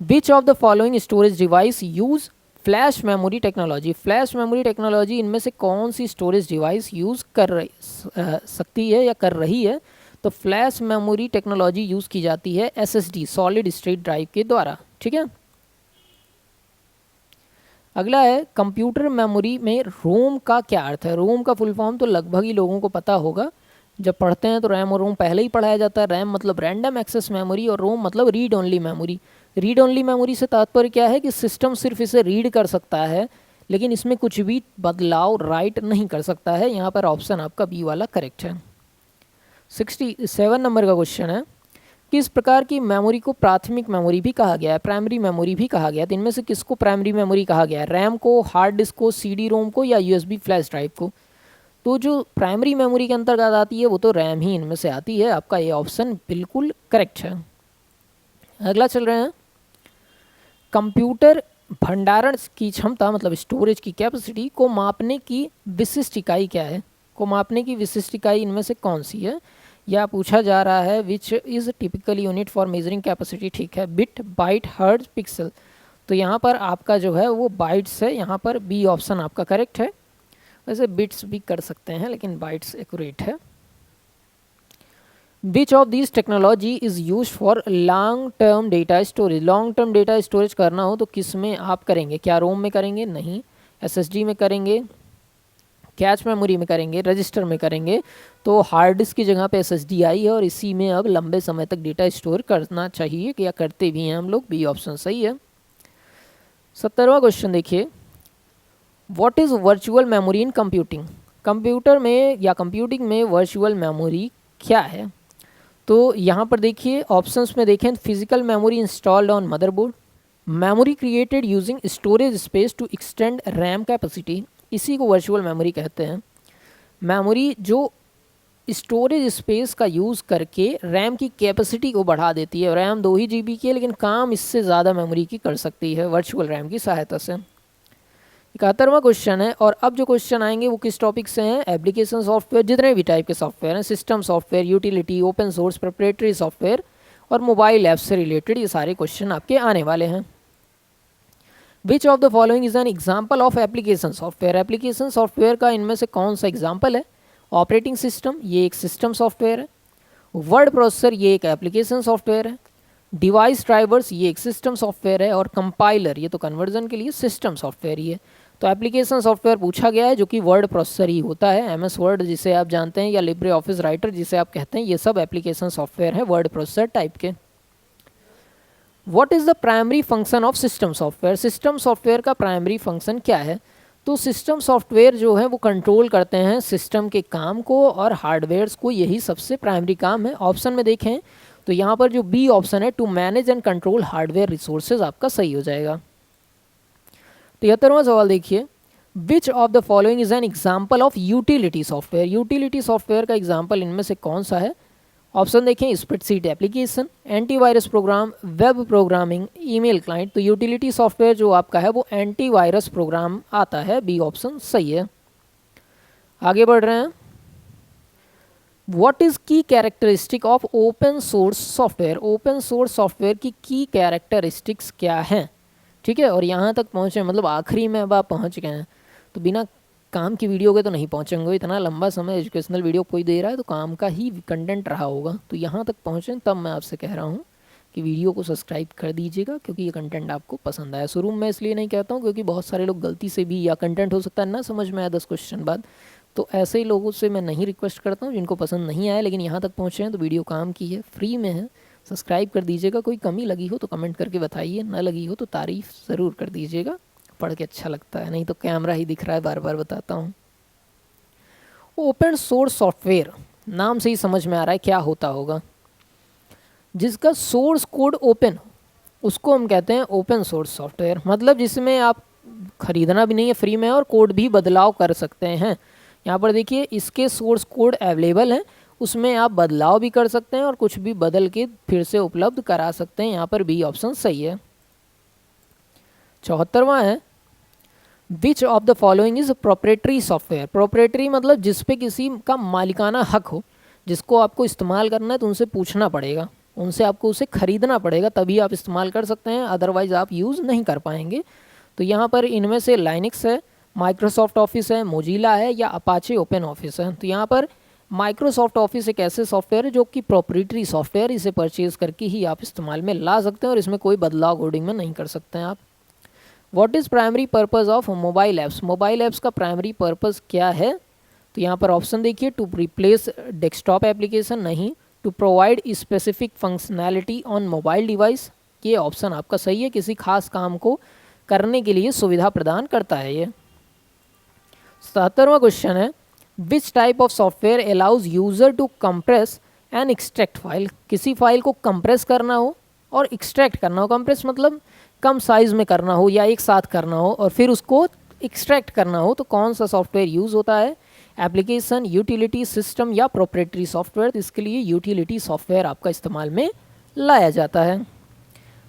Which of the following storage device use flash memory technology? Flash memory technology इनमें से कौन सी स्टोरेज डिवाइस यूज़ कर सकती है या कर रही है? तो फ्लैश मेमोरी टेक्नोलॉजी यूज़ की जाती है एसएसडी, सॉलिड स्टेट ड्राइव के द्वारा। ठीक है। अगला है, कंप्यूटर मेमोरी में रोम का क्या अर्थ है? रोम का फुल फॉर्म तो लगभग ही लोगों को पता होगा, जब पढ़ते हैं तो रैम और रोम पहले ही पढ़ाया जाता है। रैम मतलब रैंडम एक्सेस मेमोरी, और रोम मतलब read only memory. Read only memory से तात्पर्य क्या है कि सिस्टम सिर्फ इसे रीड कर सकता है, लेकिन इसमें कुछ भी बदलाव राइट नहीं कर सकता है। यहाँ पर ऑप्शन आपका बी वाला करेक्ट है। 67 नंबर का क्वेश्चन है, किस प्रकार की मेमोरी को प्राथमिक मेमोरी भी कहा गया है, प्राइमरी मेमोरी भी कहा गया है? तो इनमें से किसको प्राइमरी मेमोरी कहा गया है? रैम को, हार्ड डिस्क को, सीडी रोम को, या यूएसबी फ्लैश ड्राइव को? तो जो प्राइमरी मेमोरी के अंतर्गत आती है वो तो रैम ही इनमें से आती है। आपका ये ऑप्शन बिल्कुल करेक्ट है। अगला चल रहे हैं, कंप्यूटर भंडारण की क्षमता मतलब स्टोरेज की कैपेसिटी को मापने की विशिष्ट इकाई क्या है? को मापने की विशिष्ट इकाई इनमें से कौन सी है? या पूछा जा रहा है which is typical unit for measuring capacity. ठीक है, बिट, बाइट, हर्ट्ज, पिक्सल। तो यहाँ पर आपका जो है वो बाइट्स है। यहाँ पर बी ऑप्शन आपका करेक्ट है। वैसे बिट्स भी कर सकते हैं, लेकिन बाइट्स एक्यूरेट है। Which of this technology is use for long term data storage? Long term data storage करना हो तो किस में आप करेंगे? क्या रोम में करेंगे? नहीं। एसएसडी में करेंगे, कैच मेमोरी में करेंगे, रजिस्टर में करेंगे? तो हार्ड डिस्क की जगह पे एसएसडी आई है, और इसी में अब लंबे समय तक डेटा स्टोर करना चाहिए, या करते भी हैं हम लोग। बी ऑप्शन सही है। 70वां क्वेश्चन देखिए, what is virtual memory in computing? Computer में या कंप्यूटिंग में वर्चुअल मेमोरी क्या है? तो यहाँ पर देखिए ऑप्शंस में देखें, physical memory installed on motherboard, memory created using storage space to extend RAM capacity, इसी को वर्चुअल मेमोरी कहते हैं। मेमोरी जो स्टोरेज स्पेस का यूज़ करके रैम की कैपेसिटी को बढ़ा देती है। रैम 2 ही GB की है, लेकिन काम इससे ज़्यादा मेमोरी की कर सकती है वर्चुअल रैम की सहायता से। 71वां क्वेश्चन है, और अब जो क्वेश्चन आएंगे वो किस टॉपिक से हैं? एप्लीकेशन सॉफ्टवेयर, जितने भी टाइप के सॉफ्टवेयर हैं, system software, utility, open source, proprietary software और मोबाइल ऐप से रिलेटेड, ये सारे क्वेश्चन आपके आने वाले हैं। Which of the following is an example of application software? Application software का इनमें से कौन सा एग्जाम्पल है? ऑपरेटिंग सिस्टम, ये एक सिस्टम सॉफ्टवेयर है। वर्ड प्रोसेसर, ये एक एप्लीकेशन सॉफ्टवेयर है। डिवाइस ड्राइवर्स, ये एक सिस्टम सॉफ्टवेयर है। और कंपाइलर, ये तो कन्वर्जन के लिए सिस्टम सॉफ्टवेयर ही है। तो एप्लीकेशन सॉफ्टवेयर पूछा गया है, जो कि वर्ड प्रोसेसर ही होता है। MS वर्ड जिसे आप जानते हैं, या लिब्रे ऑफिस राइटर जिसे आप कहते हैं, ये सब एप्लीकेशन सॉफ्टवेयर है वर्ड प्रोसेसर टाइप के। What is the primary function of system software? System software का प्राइमरी फंक्शन क्या है? तो सिस्टम सॉफ्टवेयर जो है वो कंट्रोल करते हैं सिस्टम के काम को और हार्डवेयर्स को, यही सबसे प्राइमरी काम है। ऑप्शन में देखें तो यहाँ पर जो बी ऑप्शन है, टू मैनेज एंड कंट्रोल हार्डवेयर रिसोर्सेज, आपका सही हो जाएगा। 73वां सवाल देखिए, which of the following is an example of utility software? Utility software का एग्जाम्पल इनमें से कौन सा है? ऑप्शन देखें, spreadsheet application, antivirus program, web programming, email client. तो यूटिलिटी सॉफ्टवेयर जो आपका है वो एंटीवायरस प्रोग्राम आता है। बी ऑप्शन सही है। आगे बढ़ रहे हैं, व्हाट इज़ की characteristic of open source software? Open source software की कैरेक्टरिस्टिक्स क्या हैं? ठीक है, और यहाँ तक पहुँचे मतलब आखिरी में अब आप पहुँच गए हैं, तो बिना काम की वीडियो के तो नहीं पहुँचेंगे। इतना लंबा समय एजुकेशनल वीडियो कोई दे रहा है तो काम का ही कंटेंट रहा होगा। तो यहाँ तक पहुँचें तब मैं आपसे कह रहा हूँ कि वीडियो को सब्सक्राइब कर दीजिएगा, क्योंकि ये कंटेंट आपको पसंद आया। शुरू में इसलिए नहीं कहता हूँ क्योंकि बहुत सारे लोग गलती से भी, या कंटेंट हो सकता है ना समझ में आया 10 क्वेश्चन बाद, तो ऐसे ही लोगों से मैं नहीं रिक्वेस्ट करता हूँ जिनको पसंद नहीं आया, लेकिन यहाँ तक पहुँचे हैं तो वीडियो काम की है, फ्री में है, सब्सक्राइब कर दीजिएगा। कोई कमी लगी हो तो कमेंट करके बताइए, ना लगी हो तो तारीफ़ ज़रूर कर दीजिएगा, पढ़ के अच्छा लगता है, नहीं तो कैमरा ही दिख रहा है, बार बार बताता हूँ। ओपन सोर्स सॉफ्टवेयर नाम से ही समझ में आ रहा है क्या होता होगा। जिसका सोर्स कोड ओपन, उसको हम कहते हैं ओपन सोर्स सॉफ्टवेयर। मतलब जिसमें आप खरीदना भी नहीं है, फ्री में, और कोड भी बदलाव कर सकते हैं। यहाँ पर देखिए इसके सोर्स कोड अवेलेबल हैं, उसमें आप बदलाव भी कर सकते हैं और कुछ भी बदल के फिर से उपलब्ध करा सकते हैं। यहाँ पर बी ऑप्शन सही है। 74वां है which of the following is proprietary software. Proprietary मतलब जिस पे किसी का मालिकाना हक हो, जिसको आपको इस्तेमाल करना है तो उनसे पूछना पड़ेगा, उनसे आपको उसे खरीदना पड़ेगा, तभी आप इस्तेमाल कर सकते हैं, अदरवाइज़ आप यूज़ नहीं कर पाएंगे। तो यहाँ पर इनमें से लाइनक्स है, माइक्रोसॉफ्ट ऑफिस है, मोजिला है या अपाचे ओपन ऑफिस है। तो यहाँ पर माइक्रोसॉफ्ट ऑफिस एक ऐसे सॉफ्टवेयर है जो कि प्रोप्रेटरी सॉफ्टवेयर, इसे परचेज करके ही आप इस्तेमाल में ला सकते हैं और इसमें कोई बदलाव कोडिंग में नहीं कर सकते हैं आप। What is primary purpose of mobile apps. Mobile apps का प्राइमरी पर्पज़ क्या है? तो यहाँ पर ऑप्शन देखिए, टू रिप्लेस डेस्कटॉप एप्लीकेशन, नहीं, to provide specific functionality on mobile device, ये ऑप्शन आपका सही है, किसी खास काम को करने के लिए सुविधा प्रदान करता है ये। 77वां क्वेश्चन है which type of software allows user to compress and extract file. किसी फाइल को कंप्रेस करना हो और एक्सट्रैक्ट करना हो, कंप्रेस मतलब कम साइज़ में करना हो या एक साथ करना हो और फिर उसको एक्सट्रैक्ट करना हो, तो कौन सा सॉफ्टवेयर यूज़ होता है? एप्लीकेशन, यूटिलिटी सिस्टम या प्रोप्रेटरी सॉफ्टवेयर। तो इसके लिए यूटिलिटी सॉफ्टवेयर आपका इस्तेमाल में लाया जाता है।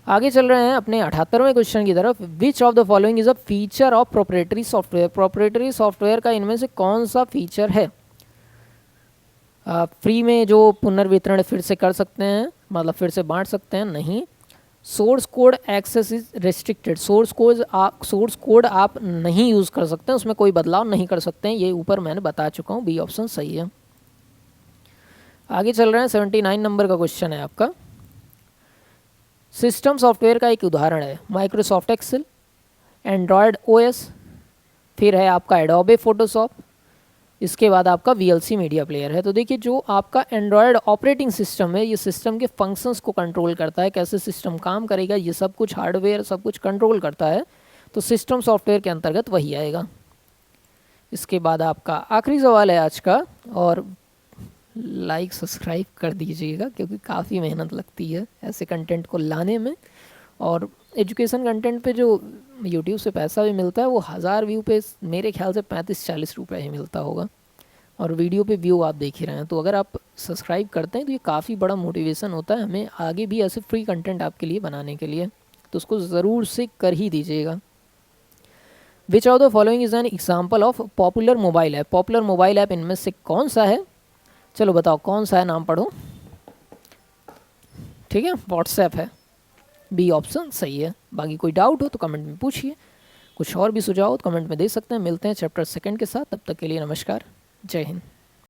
आगे चल रहे हैं अपने 78वें क्वेश्चन की तरफ। Which of the following is a feature of proprietary software. Proprietary software का इनमें से कौन सा फीचर है? फ्री में जो पुनर्वितरण फिर से कर सकते हैं, मतलब फिर से बांट सकते हैं, नहीं। Source code access is restricted. Source code आप नहीं यूज़ कर सकते हैं, उसमें कोई बदलाव नहीं कर सकते हैं, ये ऊपर मैंने बता चुका हूँ, बी ऑप्शन सही है। आगे चल रहे हैं 79 नंबर का क्वेश्चन है आपका। सिस्टम सॉफ्टवेयर का एक उदाहरण है माइक्रोसॉफ्ट एक्सेल, एंड्रॉयड ओएस, फिर है आपका एडोबे फोटोशॉप, इसके बाद आपका VLC मीडिया प्लेयर है। तो देखिए जो आपका एंड्रॉयड ऑपरेटिंग सिस्टम है, ये सिस्टम के फंक्शंस को कंट्रोल करता है, कैसे सिस्टम काम करेगा, ये सब कुछ हार्डवेयर सब कुछ कंट्रोल करता है, तो सिस्टम सॉफ्टवेयर के अंतर्गत वही आएगा। इसके बाद आपका आखिरी सवाल है आज का, और लाइक सब्सक्राइब कर दीजिएगा क्योंकि काफ़ी मेहनत लगती है ऐसे कंटेंट को लाने में, और एजुकेशन कंटेंट पे जो यूट्यूब से पैसा भी मिलता है वो 1000 व्यू पे मेरे ख्याल से 35-40 रुपये ही मिलता होगा, और वीडियो पे व्यू आप देख ही रहे हैं। तो अगर आप सब्सक्राइब करते हैं तो ये काफ़ी बड़ा मोटिवेशन होता है हमें आगे भी ऐसे फ्री कंटेंट आपके लिए बनाने के लिए, तो उसको ज़रूर से कर ही दीजिएगा। विच of the following is an example of popular mobile app. Popular mobile app इनमें से कौन सा है? चलो बताओ कौन सा है, नाम पढ़ो। ठीक है, व्हाट्सएप है, बी ऑप्शन सही है। बाकी कोई डाउट हो तो कमेंट में पूछिए, कुछ और भी सुझाव हो तो कमेंट में दे सकते हैं। मिलते हैं चैप्टर 2 के साथ, तब तक के लिए नमस्कार, जय हिंद।